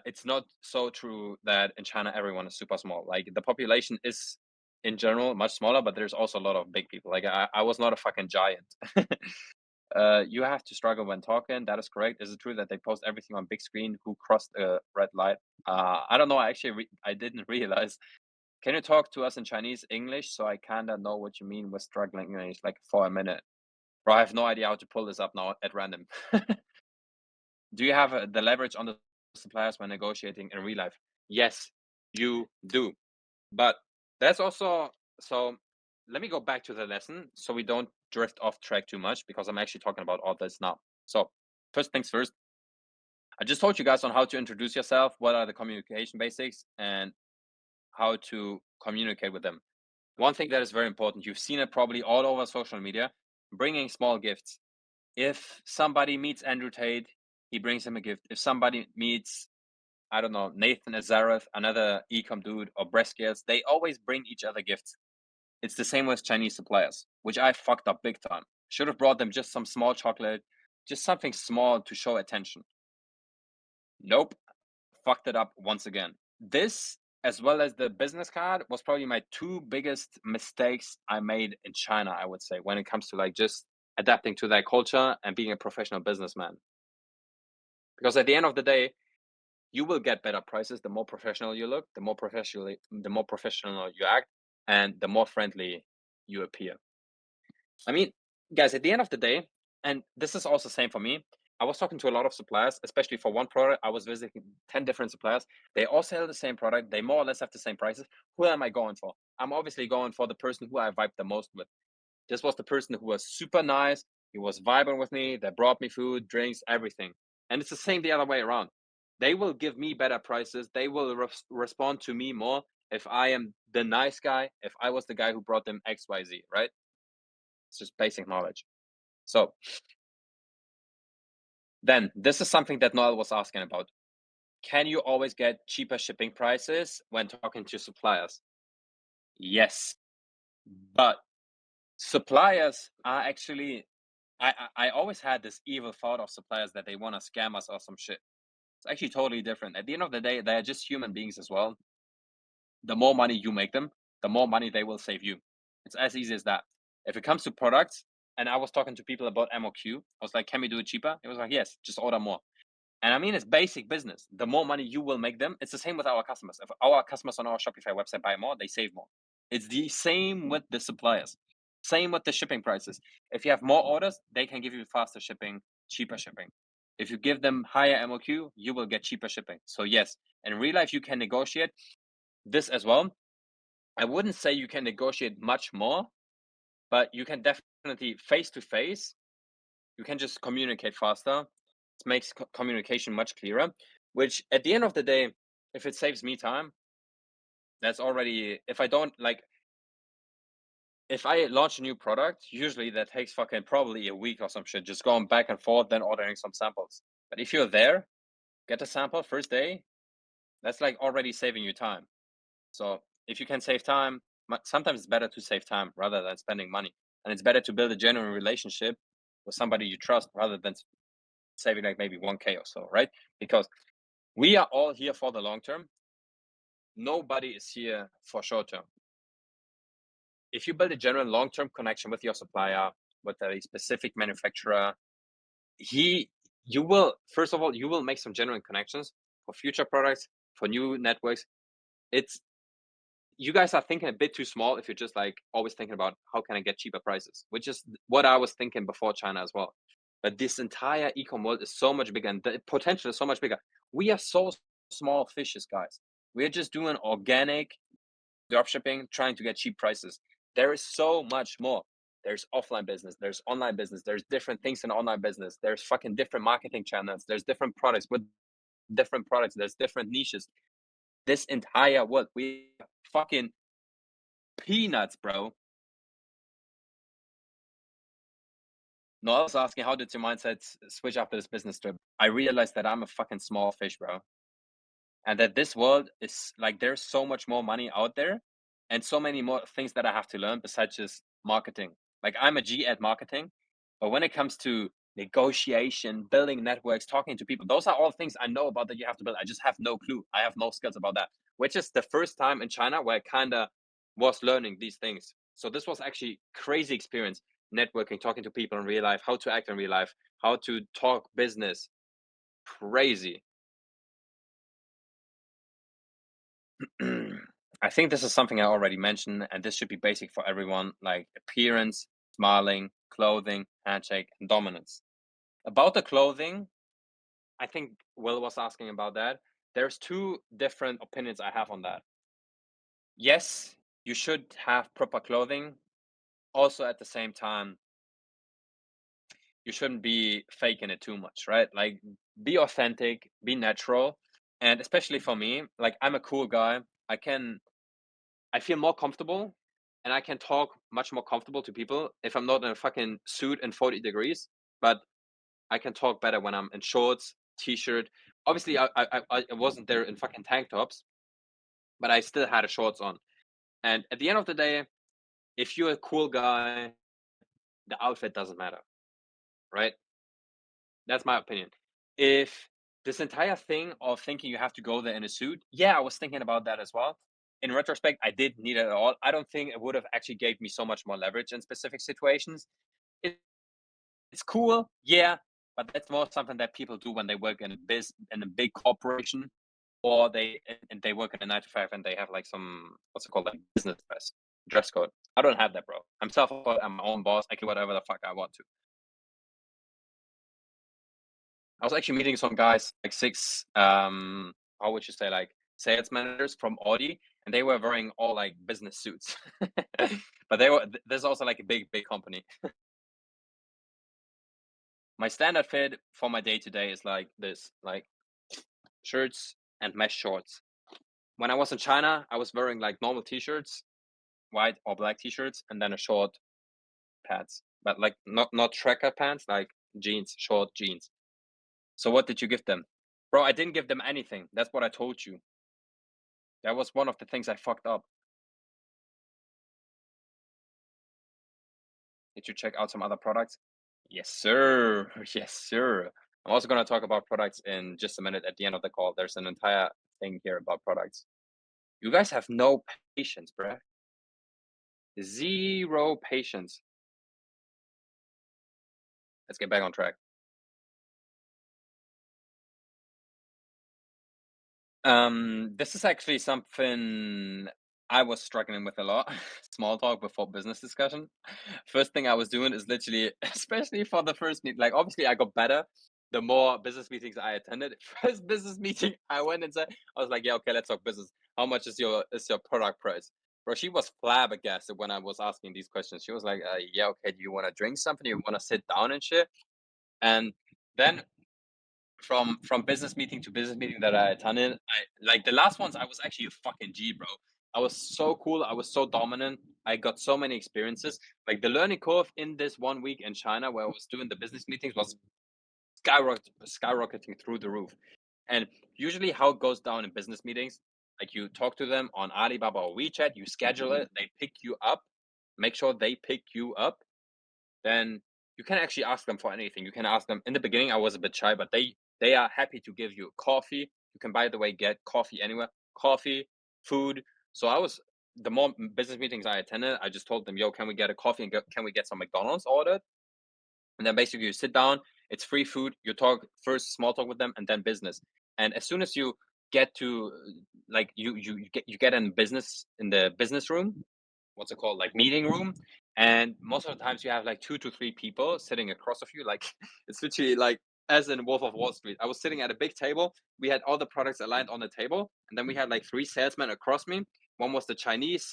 it's not so true that in China everyone is super small. Like the population is in general much smaller, but there's also a lot of big people. Like I was not a fucking giant. You have to struggle when talking. That is correct. Is it true that they post everything on big screen? Who crossed a red light? I don't know. I didn't realize. Can you talk to us in Chinese English so I kinda know what you mean with struggling English, like for a minute? Bro, I have no idea how to pull this up now at random. Do you have the leverage on the suppliers when negotiating in real life? Yes, you do. But that's also, so let me go back to the lesson so we don't drift off track too much because I'm actually talking about all this now. So, first things first, I just told you guys on how to introduce yourself, what are the communication basics, and how to communicate with them. One thing that is very important, you've seen it probably all over social media, bringing small gifts. If somebody meets Andrew Tate, he brings him a gift. If somebody meets, I don't know, Nathan Azareth, another ecom dude, or Breskets, they always bring each other gifts. It's the same with Chinese suppliers, which I fucked up big time. Should have brought them just some small chocolate, just something small to show attention. Nope, fucked it up once again. This, as well as the business card, was probably my two biggest mistakes I made in China, I would say, when it comes to like just adapting to their culture and being a professional businessman. Because at the end of the day, you will get better prices the more professional you look, the more professional you act, and the more friendly you appear. I mean, guys, at the end of the day, and this is also the same for me. I was talking to a lot of suppliers, especially for one product. I was visiting 10 different suppliers. They all sell the same product. They more or less have the same prices. Who am I going for? I'm obviously going for the person who I vibed the most with. This was the person who was super nice. He was vibing with me. They brought me food, drinks, everything. And it's the same the other way around. They will give me better prices. They will respond to me more if I am the nice guy, if I was the guy who brought them XYZ, right? It's just basic knowledge. So then this is something that Noel was asking about. Can you always get cheaper shipping prices when talking to suppliers? Yes, but suppliers are actually, I always had this evil thought of suppliers that they want to scam us or some shit. It's actually totally different. At the end of the day, they're just human beings as well. The more money you make them, the more money they will save you. It's as easy as that. If it comes to products, and I was talking to people about MOQ, I was like, can we do it cheaper? It was like, yes, just order more. And I mean, it's basic business. The more money you will make them, it's the same with our customers. If our customers on our Shopify website buy more, they save more. It's the same with the suppliers. Same with the shipping prices. If you have more orders, they can give you faster shipping, cheaper shipping. If you give them higher MOQ, you will get cheaper shipping. So yes, in real life, you can negotiate this as well. I wouldn't say you can negotiate much more, but you can definitely face to face. You can just communicate faster. It makes communication much clearer, which at the end of the day, if it saves me time, that's already, if I don't like, if I launch a new product, usually that takes fucking probably a week or some shit, just going back and forth, then ordering some samples. But if you're there, get a sample first day, that's like already saving you time. So if you can save time, sometimes it's better to save time rather than spending money. And it's better to build a genuine relationship with somebody you trust rather than saving like maybe 1K or so, right? Because we are all here for the long term. Nobody is here for short term. If you build a genuine long term connection with your supplier, with a specific manufacturer, you will, first of all, you will make some genuine connections for future products, for new networks. It's, you guys are thinking a bit too small if you're just like always thinking about how can I get cheaper prices, which is what I was thinking before China as well. But this entire e-com world is so much bigger and the potential is so much bigger. We are so small fishes, guys. We're just doing organic dropshipping, trying to get cheap prices. There is so much more. There's offline business, there's online business, there's different things in online business, there's fucking different marketing channels, there's different products with different products, there's different niches. This entire world, we fucking peanuts, bro. No, I was asking, how did your mindset switch after this business trip? I realized that I'm a fucking small fish, bro. And that this world is like, there's so much more money out there and so many more things that I have to learn besides just marketing. Like, I'm a G at marketing, but when it comes to negotiation, building networks, talking to people, those are all things I know about that you have to build. I just have no clue. I have no skills about that, which is the first time in China where I kind of was learning these things. So this was actually crazy experience, networking, talking to people in real life, how to act in real life, how to talk business. Crazy. I think this is something I already mentioned, and this should be basic for everyone, like appearance, smiling, clothing, handshake, and dominance. About the clothing, I think Will was asking about that. There's two different opinions I have on that. Yes, you should have proper clothing. Also, at the same time, you shouldn't be faking it too much, right? Like, be authentic, be natural. And especially for me, like, I'm a cool guy. I feel more comfortable and I can talk much more comfortable to people if I'm not in a fucking suit and 40 degrees. But I can talk better when I'm in shorts, t-shirt. Obviously, I wasn't there in fucking tank tops, but I still had a shorts on. And at the end of the day, if you're a cool guy, the outfit doesn't matter, right? That's my opinion. If this entire thing of thinking you have to go there in a suit, yeah, I was thinking about that as well. In retrospect, I didn't need it at all. I don't think it would have actually gave me so much more leverage in specific situations. It, it's cool, yeah, but that's more something that people do when they work in a big corporation, or they work in a 9 to 5 and they have like some, what's it called, like business dress code. I don't have that, bro. I'm self-employed. I'm my own boss. I can do whatever the fuck I want to. I was actually meeting some guys, like six, how would you say, like sales managers from Audi, and they were wearing all like business suits. But there's also like a big company. My standard fit for my day to day is like this, like shirts and mesh shorts. When I was in China, I was wearing like normal t-shirts, white or black t-shirts, and then a short pants, but like not tracker pants, like jeans, short jeans. So what did you give them? Bro, I didn't give them anything. That's what I told you. That was one of the things I fucked up. Did you check out some other products? Yes, sir. Yes, sir. I'm also going to talk about products in just a minute at the end of the call. There's an entire thing here about products. You guys have no patience, bruh. Zero patience. Let's get back on track. This is actually something I was struggling with a lot. Small talk before business discussion. First thing I was doing is literally, especially for the first meet, like obviously I got better the more business meetings I attended. First business meeting, I went and said, I was like, yeah, okay, let's talk business. How much is your product price? Bro, she was flabbergasted when I was asking these questions. She was like, yeah, okay, do you want to drink something? Do you want to sit down and shit? And then from business meeting to business meeting that I attended, I like the last ones I was actually a fucking G, bro. I was so cool, I was so dominant, I got so many experiences. Like the learning curve in this 1 week in China where I was doing the business meetings was skyrocketing through the roof. And usually how it goes down in business meetings, Like you talk to them on Alibaba or WeChat, you schedule it, they pick you up, make sure they pick you up, then you can actually ask them for anything. You can ask them. In the beginning, I was a bit shy, but they are happy to give you coffee. You can, by the way, get coffee anywhere, coffee, food. So I was the more business meetings I attended, I just told them, "Yo, can we get a coffee and can we get some McDonald's ordered?" And then basically you sit down. It's free food. You talk first small talk with them, and then business. And as soon as you get to like you get in the business room, what's it called, like meeting room, and most of the times you have like 2 to 3 people sitting across of you, like it's literally like as in Wolf of Wall Street. I was sitting at a big table, we had all the products aligned on the table, and then we had like 3 salesmen across me. One was the Chinese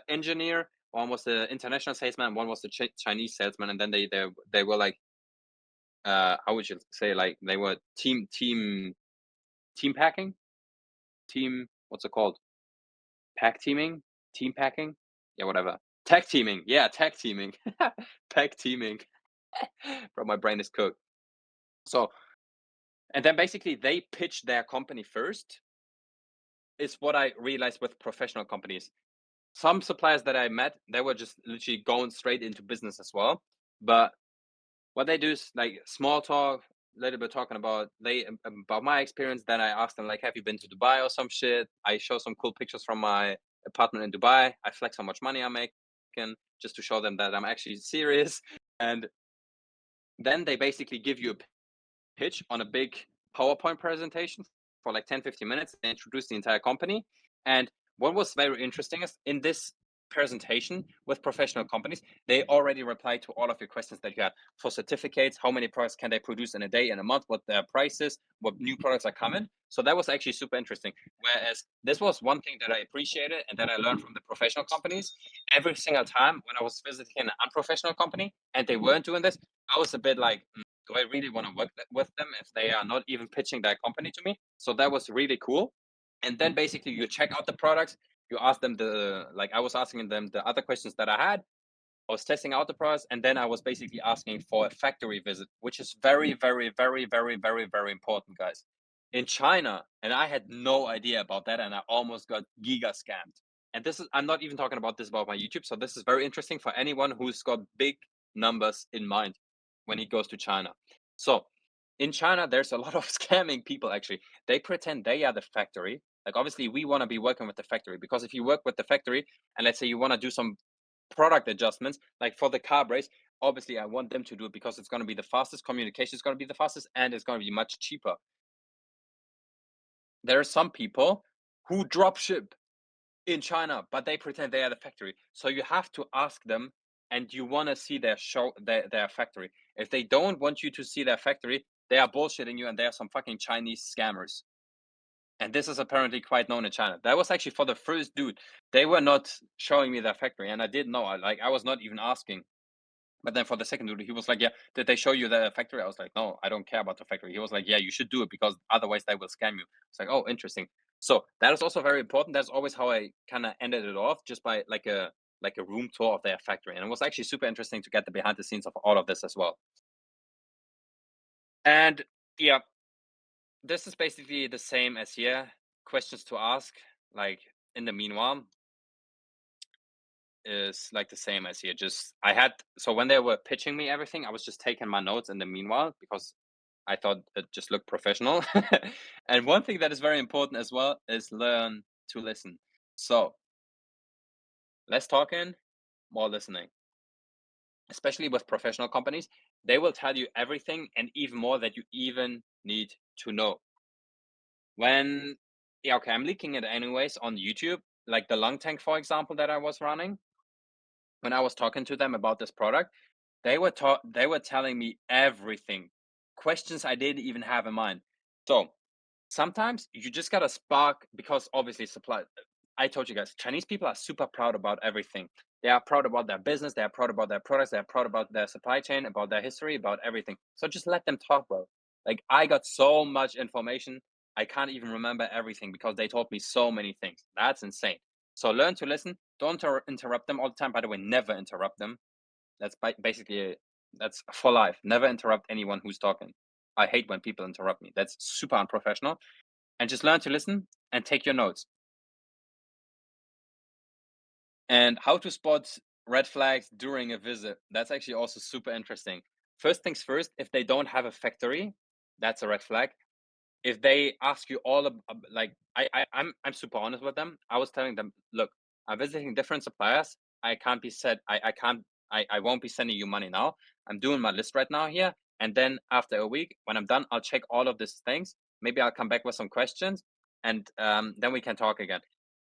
engineer, one was the international salesman, one was the Chinese salesman, and then they were like how would you say, like they were team packing, team, what's it called, pack teaming, team packing, yeah, whatever. Tag teaming, yeah, tag teaming, pack teaming. Bro, my brain is cooked. So, and then basically they pitch their company first. Is what I realized with professional companies. Some suppliers that I met, they were just literally going straight into business as well. But what they do is like small talk, a little bit talking about about my experience. Then I ask them like, "Have you been to Dubai or some shit?" I show some cool pictures from my apartment in Dubai. I flex how much money I'm making just to show them that I'm actually serious. And then they basically give you a pitch on a big PowerPoint presentation for like 10-15 minutes. They introduce the entire company. And what was very interesting is in this presentation with professional companies, they already replied to all of your questions that you had for certificates. How many products can they produce in a day, in a month, what their prices, what new products are coming. So that was actually super interesting. Whereas this was one thing that I appreciated and that I learned from the professional companies. Every single time when I was visiting an unprofessional company and they weren't doing this, I was a bit like, do I really want to work with them if they are not even pitching their company to me? So that was really cool. And then basically you check out the products, you ask them I was asking them the other questions that I had. I was testing out the products, and then I was basically asking for a factory visit, which is very, very, very, very, very, very important, guys. In China, and I had no idea about that, and I almost got giga scammed. And this is, I'm not even talking about this about my YouTube. So this is very interesting for anyone who's got big numbers in mind when he goes to China. So in China, there's a lot of scamming people actually. They pretend they are the factory. Like obviously we want to be working with the factory, because if you work with the factory and let's say you want to do some product adjustments, like for the car brakes, obviously I want them to do it because it's going to be the fastest, communication is going to be the fastest, and it's going to be much cheaper. There are some people who drop ship in China, but they pretend they are the factory. So you have to ask them, and you want to see their factory. If they don't want you to see their factory, they are bullshitting you, and they are some fucking Chinese scammers. And this is apparently quite known in China. That was actually for the first dude. They were not showing me their factory, and I didn't know. I was not even asking. But then for the second dude, he was like, "Yeah, did they show you the factory?" I was like, "No, I don't care about the factory." He was like, "Yeah, you should do it because otherwise they will scam you." It's like, "Oh, interesting." So that is also very important. That's always how I kind of ended it off, just by like a room tour of their factory, and it was actually super interesting to get the behind the scenes of all of this as well. And yeah, this is basically the same as here. Questions to ask, like in the meanwhile, is like the same as here. Just I had, so when they were pitching me everything, I was just taking my notes in the meanwhile because I thought it just looked professional. And one thing that is very important as well is learn to listen. So less talking, more listening. Especially with professional companies, they will tell you everything and even more that you even need to know. When, yeah, okay, I'm leaking it anyways on YouTube, like the lung tank, for example, that I was running. When I was talking to them about this product, they were telling me everything, questions I didn't even have in mind. So sometimes you just gotta spark, because obviously supply. I told you guys, Chinese people are super proud about everything. They are proud about their business. They are proud about their products. They are proud about their supply chain, about their history, about everything. So just let them talk, bro. Like I got so much information, I can't even remember everything because they told me so many things. That's insane. So learn to listen. Don't interrupt them all the time. By the way, never interrupt them. That's basically that's for life. Never interrupt anyone who's talking. I hate when people interrupt me. That's super unprofessional. And just learn to listen and take your notes. And how to spot red flags during a visit. That's actually also super interesting. First things first, if they don't have a factory, that's a red flag. If they ask you all like I'm super honest with them. I was telling them, look, I'm visiting different suppliers. I can't be said I can't I won't be sending you money now. I'm doing my list right now here. And then after a week, when I'm done, I'll check all of these things. Maybe I'll come back with some questions and then we can talk again.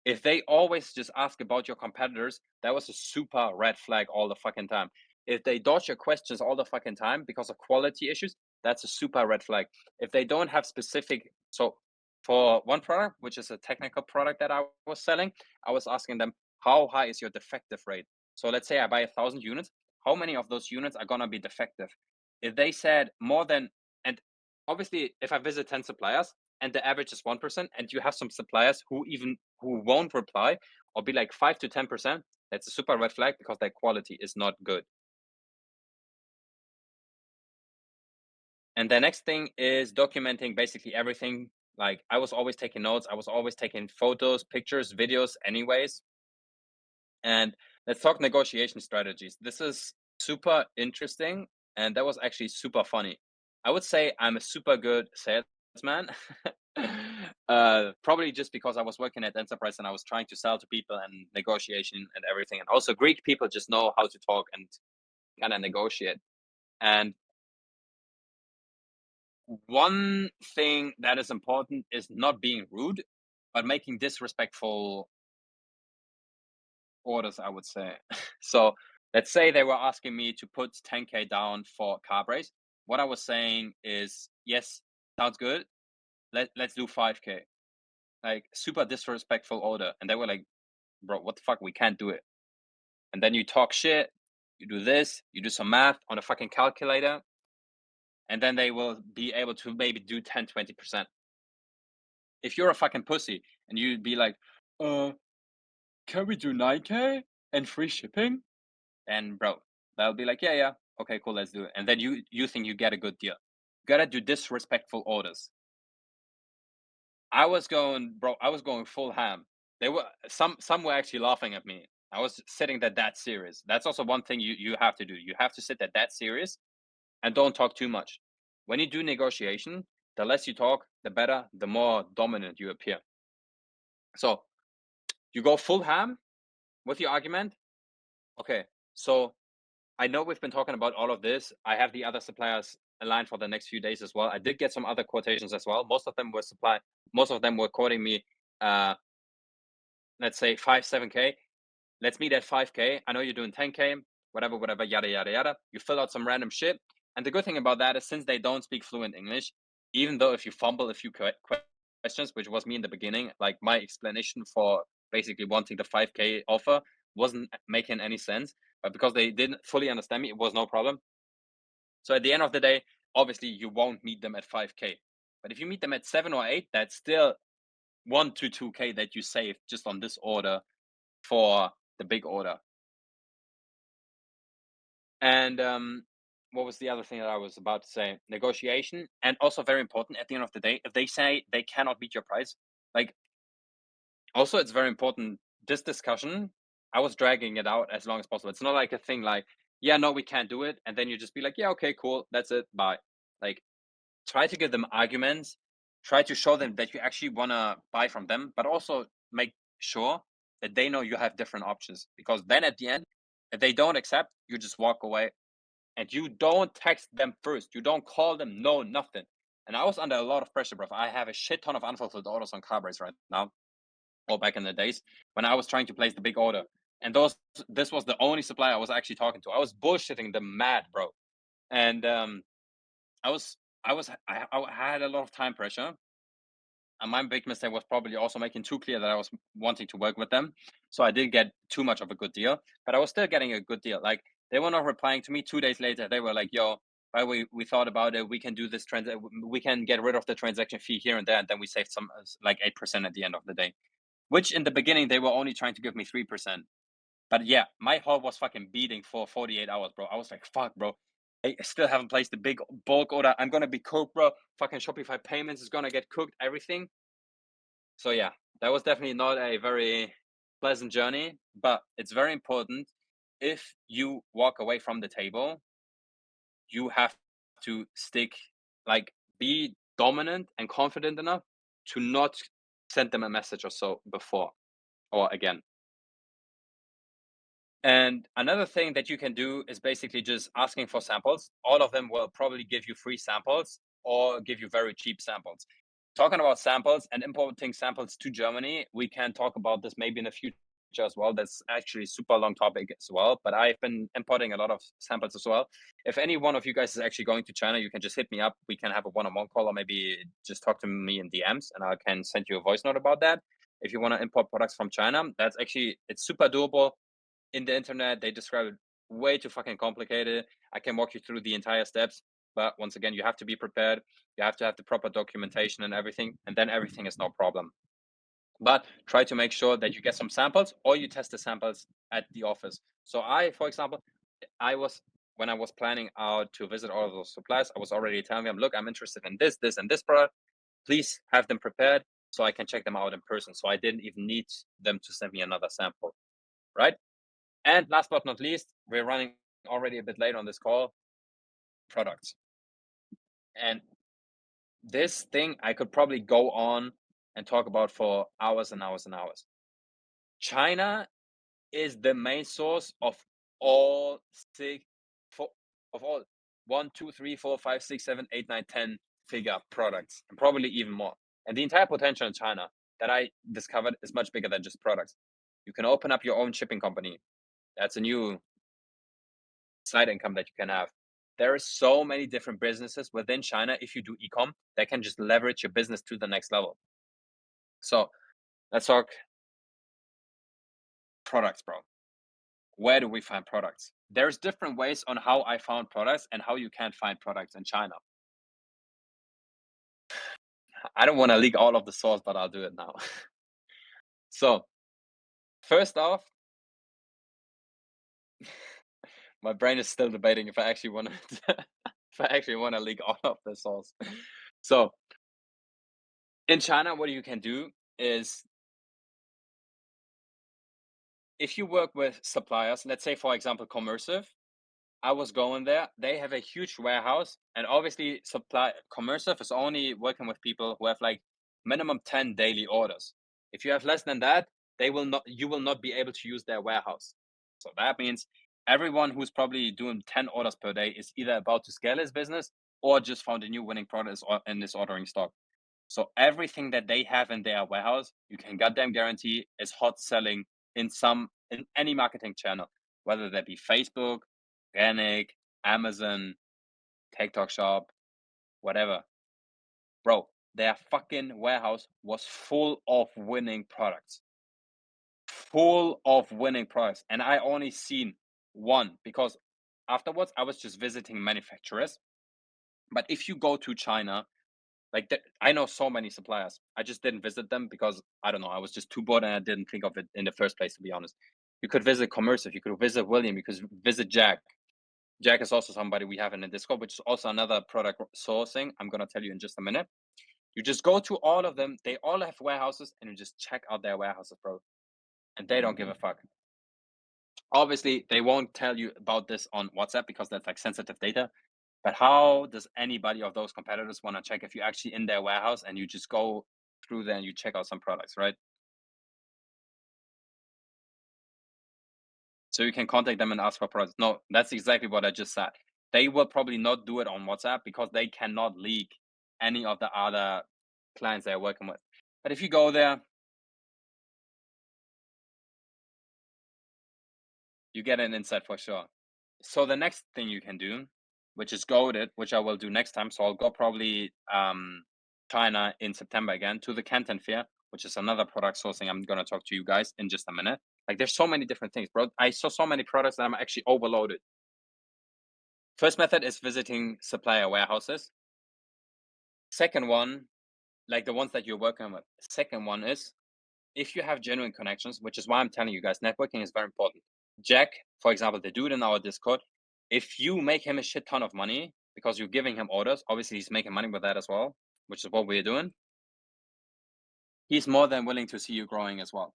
If they always just ask about your competitors, that was a super red flag all the fucking time. If they dodge your questions all the fucking time because of quality issues, that's a super red flag. If they don't have specific, so for one product, which is a technical product that I was selling, I was asking them, how high is your defective rate? So let's say I buy 1,000 units, how many of those units are gonna be defective? If they said more than, and obviously if I visit 10 suppliers, and the average is 1%, and you have some suppliers who won't reply or be like 5 to 10%, that's a super red flag because their quality is not good. And the next thing is documenting basically everything. Like I was always taking notes, I was always taking photos, pictures, videos, anyways. And let's talk negotiation strategies. This is super interesting, and that was actually super funny. I would say I'm a super good salesman. Probably just because I was working at enterprise and I was trying to sell to people and negotiation and everything. And also Greek people just know how to talk and kind of negotiate. And one thing that is important is not being rude, but making disrespectful orders, I would say. So let's say they were asking me to put 10K down for car brace. What I was saying is, yes, sounds good. Let's do 5K. Like super disrespectful order. And they were like, bro, what the fuck? We can't do it. And then you talk shit, you do this, you do some math on a fucking calculator, and then they will be able to maybe do 10, 20%. If you're a fucking pussy and you'd be like, uh, can we do 9K and free shipping? And bro, they'll be like, yeah, yeah, okay, cool, let's do it. And then you think you get a good deal. You gotta do disrespectful orders. I was going full ham. They were some were actually laughing at me. I was sitting there that serious. That's also one thing you have to do. You have to sit there that serious and don't talk too much. When you do negotiation, the less you talk, the better, the more dominant you appear. So you go full ham with your argument. Okay, so I know we've been talking about all of this. I have the other suppliers aligned for the next few days as well. I did get some other quotations as well. Most of them were quoting me, uh, let's say 5, 7K. Let's meet at 5K. I know you're doing 10K, whatever, whatever, yada, yada, yada. You fill out some random shit. And the good thing about that is since they don't speak fluent English, even though if you fumble a few questions, which was me in the beginning, like my explanation for basically wanting the 5K offer wasn't making any sense. But because they didn't fully understand me, it was no problem. So at the end of the day, obviously you won't meet them at 5K. But if you meet them at 7 or 8, that's still 1 to 2K that you saved just on this order for the big order. And what was the other thing that I was about to say? Negotiation, and also very important at the end of the day, if they say they cannot beat your price, like also it's very important. This discussion, I was dragging it out as long as possible. It's not like a thing like, yeah, no, we can't do it, and then you just be like, yeah, okay, cool, that's it, bye. Like try to give them arguments, try to show them that you actually want to buy from them, but also make sure that they know you have different options. Because then at the end, if they don't accept, you just walk away and you don't text them first. You don't call them, no, nothing. And I was under a lot of pressure, bro. I have a shit ton of unfulfilled orders on Carbrace right now, or back in the days when I was trying to place the big order. And this was the only supplier I was actually talking to. I was bullshitting them mad, bro. And I was, I had a lot of time pressure. And my big mistake was probably also making too clear that I was wanting to work with them. So I didn't get too much of a good deal, but I was still getting a good deal. Like they were not replying to me 2 days later. They were like, yo, by the way, we thought about it. We can do this we can get rid of the transaction fee here and there. And then we saved some like 8% at the end of the day, which in the beginning, they were only trying to give me 3%. But yeah, my heart was fucking beating for 48 hours, bro. I was like, fuck, bro. I still haven't placed the big bulk order. I'm gonna be cooked, bro. Fucking Shopify payments is gonna get cooked, everything. So yeah, that was definitely not a very pleasant journey, but it's very important. If you walk away from the table, you have to stick, like, be dominant and confident enough to not send them a message or so before or again. And another thing that you can do is basically just asking for samples. All of them will probably give you free samples or give you very cheap samples. Talking about samples and importing samples to Germany, we can talk about this maybe in the future as well. That's actually a super long topic as well, but I've been importing a lot of samples as well. If any one of you guys is actually going to China, you can just hit me up. We can have a one-on-one call, or maybe just talk to me in DMs and I can send you a voice note about that. If you want to import products from China, that's actually, it's super doable. In the internet, they describe it way too fucking complicated. I can walk you through the entire steps, but once again, you have to be prepared. You have to have the proper documentation and everything, and then everything is no problem. But try to make sure that you get some samples or you test the samples at the office. So for example, when I was planning out to visit all of those suppliers, I was already telling them, look, I'm interested in this, and this product. Please have them prepared so I can check them out in person. So I didn't even need them to send me another sample, right? And last but not least, we're running already a bit late on this call, products. And this thing I could probably go on and talk about for hours and hours and hours. China is the main source of all of all 1, 2, 3, 4, 5, 6, 7, 8, 9, 10 figure products, and probably even more. And the entire potential in China that I discovered is much bigger than just products. You can open up your own shipping company. That's a new side income that you can have. There are so many different businesses within China. If you do e-com, that can just leverage your business to the next level. So let's talk products, bro. Where do we find products? There's different ways on how I found products and how you can find products in China. I don't want to leak all of the source, but I'll do it now. So first off, my brain is still debating if I actually want to if I actually want to leak all of the source. So in China, what you can do is, if you work with suppliers, let's say for example Commercive, I was going there. They have a huge warehouse, and obviously Commercive is only working with people who have like minimum 10 daily orders. If you have less than that, you will not be able to use their warehouse. So that means everyone who's probably doing 10 orders per day is either about to scale his business or just found a new winning product and is ordering stock. So everything that they have in their warehouse, you can goddamn guarantee is hot selling in any marketing channel, whether that be Facebook, organic, Amazon, TikTok Shop, whatever. Bro, their fucking warehouse was full of winning products. Full of winning products. And I only seen one because afterwards I was just visiting manufacturers. But if you go to China, I know so many suppliers. I just didn't visit them because I don't know. I was just too bored and I didn't think of it in the first place, to be honest. You could visit Commercive, you could visit William, you could visit Jack. Jack is also somebody we have in the Discord, which is also another product sourcing. I'm gonna tell you in just a minute. You just go to all of them. They all have warehouses, and you just check out their warehouses, bro. And they don't give a fuck. Obviously, they won't tell you about this on WhatsApp because that's like sensitive data. But how does anybody of those competitors want to check if you're actually in their warehouse and you just go through there and you check out some products, right? So you can contact them and ask for products. No, that's exactly what I just said. They will probably not do it on WhatsApp because they cannot leak any of the other clients they're working with. But if you go there, you get an insight for sure. So the next thing you can do, which is goaded, which I will do next time. So I'll go probably China in September again to the Canton Fair, which is another product sourcing. I'm gonna talk to you guys in just a minute. Like there's so many different things, bro. I saw so many products that I'm actually overloaded. First method is visiting supplier warehouses. Second one, like the ones that you're working with. Second one is, if you have genuine connections, which is why I'm telling you guys, networking is very important. Jack, for example, the dude in our Discord, if you make him a shit ton of money because you're giving him orders, obviously he's making money with that as well, which is what we're doing. He's more than willing to see you growing as well.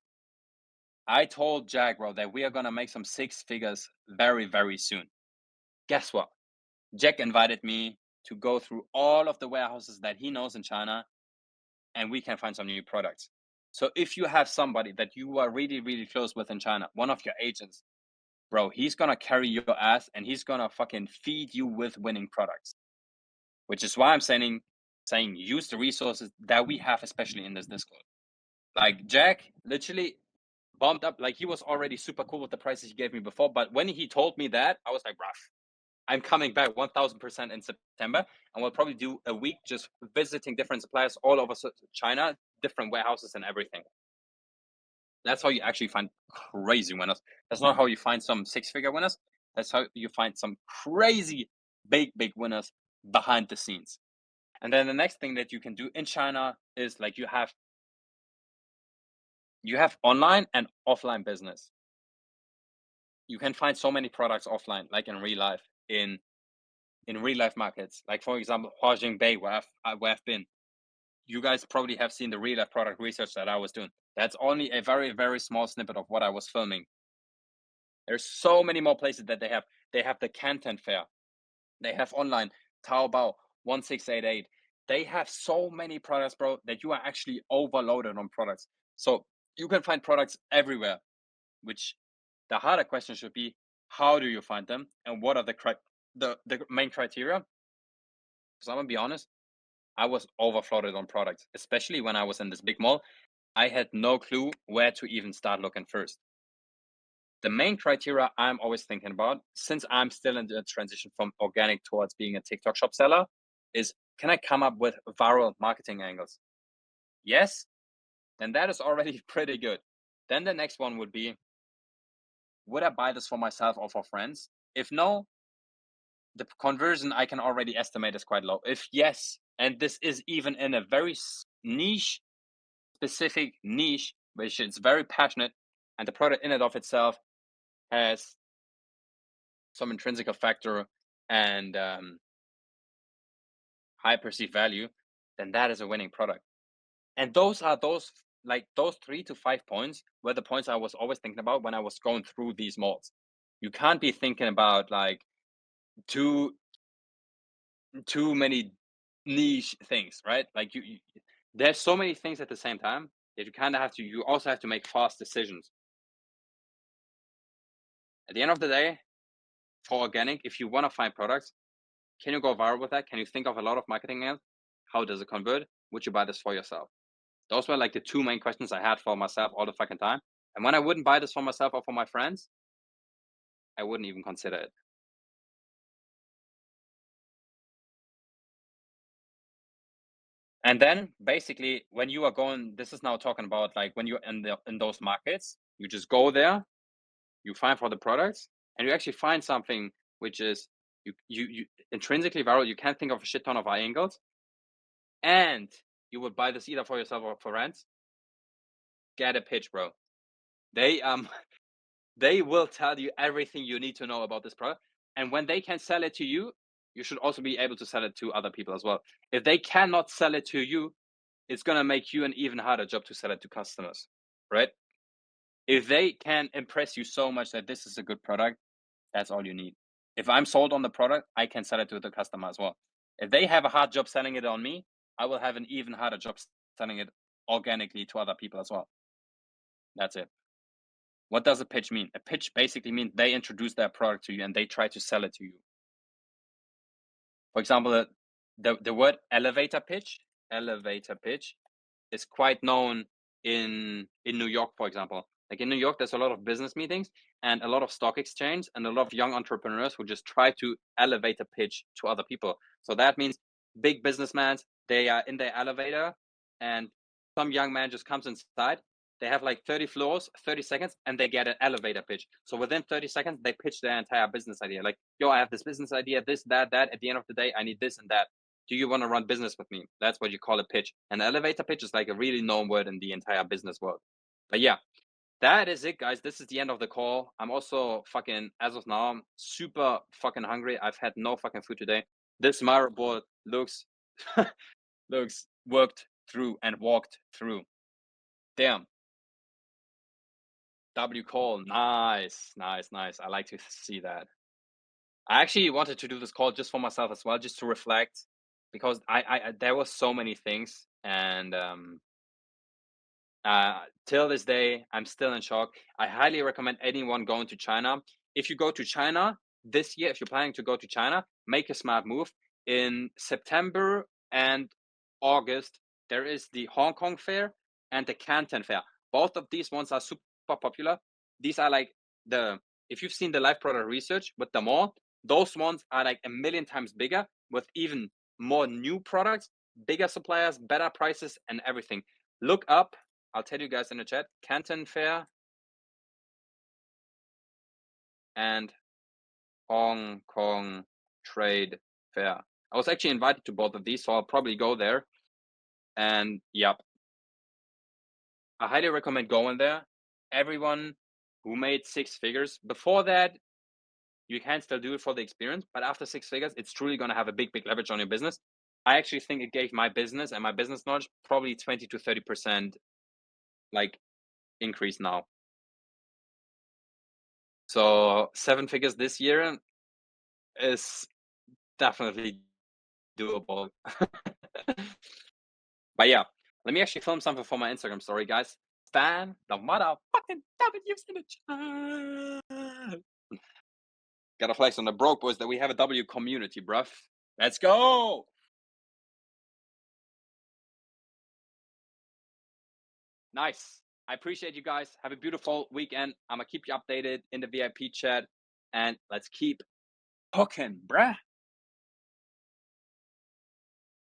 I told Jack, bro, that we are gonna make some 6 figures very, very soon. Guess what? Jack invited me to go through all of the warehouses that he knows in China, and we can find some new products. So if you have somebody that you are really, really close with in China, one of your agents, bro, he's gonna carry your ass and he's gonna fucking feed you with winning products. Which is why I'm saying use the resources that we have, especially in this Discord. Like Jack literally bumped up, like he was already super cool with the prices he gave me before, but when he told me that, I was like, rough. I'm coming back 1000% in September, and we'll probably do a week just visiting different suppliers all over China, different warehouses and everything. That's how you actually find crazy winners. That's not how you find some 6-figure winners. That's how you find some crazy big winners behind the scenes. And then the next thing that you can do in China is like you have online and offline business. You can find so many products offline, like in real life, in real life markets. Like for example, Huaxing Bay, where I've been. You guys probably have seen the real life product research that I was doing. That's only a very, very small snippet of what I was filming. There's so many more places that they have. They have the Canton Fair. They have online Taobao 1688. They have so many products, bro, that you are actually overloaded on products. So you can find products everywhere, which the harder question should be, how do you find them and what are the main criteria? Because I'm gonna be honest, I was overflooded on products, especially when I was in this big mall. I had no clue where to even start looking first. The main criteria I'm always thinking about, since I'm still in the transition from organic towards being a TikTok shop seller, is can I come up with viral marketing angles? Yes, then that is already pretty good. Then the next one would be, would I buy this for myself or for friends? If no, the conversion I can already estimate is quite low. If yes, and this is even in a very niche, specific niche, which is very passionate, and the product in and of itself has some intrinsic factor and high perceived value, then that is a winning product. And those 3 to 5 points were the points I was always thinking about when I was going through these malls. You can't be thinking about like too many niche things, right? Like there's so many things at the same time that you also have to make fast decisions. At the end of the day, for organic, if you want to find products, can you go viral with that? Can you think of a lot of marketing ads? How does it convert? Would you buy this for yourself? Those were like the 2 main questions I had for myself all the fucking time. And when I wouldn't buy this for myself or for my friends, I wouldn't even consider it. And then basically when you are going, this is now talking about like when you're in those markets, you just go there, you find for the products, and you actually find something which is you intrinsically viral. You can't think of a shit ton of angles, and you would buy this either for yourself or for friends. Get a pitch, bro. They they will tell you everything you need to know about this product, and when they can sell it to you, you should also be able to sell it to other people as well. If they cannot sell it to you, it's gonna make you an even harder job to sell it to customers, right? If they can impress you so much that this is a good product, that's all you need. If I'm sold on the product, I can sell it to the customer as well. If they have a hard job selling it on me, I will have an even harder job selling it organically to other people as well. That's it. What does a pitch mean? A pitch basically means they introduce their product to you and they try to sell it to you. For example, the word elevator pitch is quite known in New York, for example. Like in New York, there's a lot of business meetings and a lot of stock exchange and a lot of young entrepreneurs who just try to elevate a pitch to other people. So that means big businessmen, they are in their elevator and some young man just comes inside. They have like 30 floors, 30 seconds, and they get an elevator pitch. So within 30 seconds, they pitch their entire business idea. Like, yo, I have this business idea, this, that. At the end of the day, I need this and that. Do you want to run business with me? That's what you call a pitch. An elevator pitch is like a really known word in the entire business world. But yeah, that is it, guys. This is the end of the call. I'm also fucking, as of now, I'm super fucking hungry. I've had no fucking food today. This Miro board looks looks worked through and walked through. Damn. W call. Nice. I like to see that. I actually wanted to do this call just for myself as well, just to reflect, because I there was so many things, and till this day, I'm still in shock. I highly recommend anyone going to China. If you go to China this year, if you're planning to go to China, make a smart move. In September and August, there is the Hong Kong Fair and the Canton Fair. Both of these ones are super popular. These are like if you've seen the live product research with the mall, those ones are like a million times bigger with even more new products, bigger suppliers, better prices, and everything. Look up, I'll tell you guys in the chat, Canton Fair and Hong Kong Trade Fair. I was actually invited to both of these, so I'll probably go there. And yep, I highly recommend going there. Everyone who made 6 figures before that, you can still do it for the experience, but after 6 figures, it's truly going to have a big leverage on your business. I actually think it gave my business and my business knowledge probably 20 to 30% like increase now. So 7 figures this year is definitely doable. But yeah, let me actually film something for my Instagram story, guys. Stan the motherfucking W's in the chat. Gotta flex on the broke boys that we have a W community, bruv. Let's go. Nice. I appreciate you guys. Have a beautiful weekend. I'm gonna keep you updated in the VIP chat, and let's keep hooking, bruh.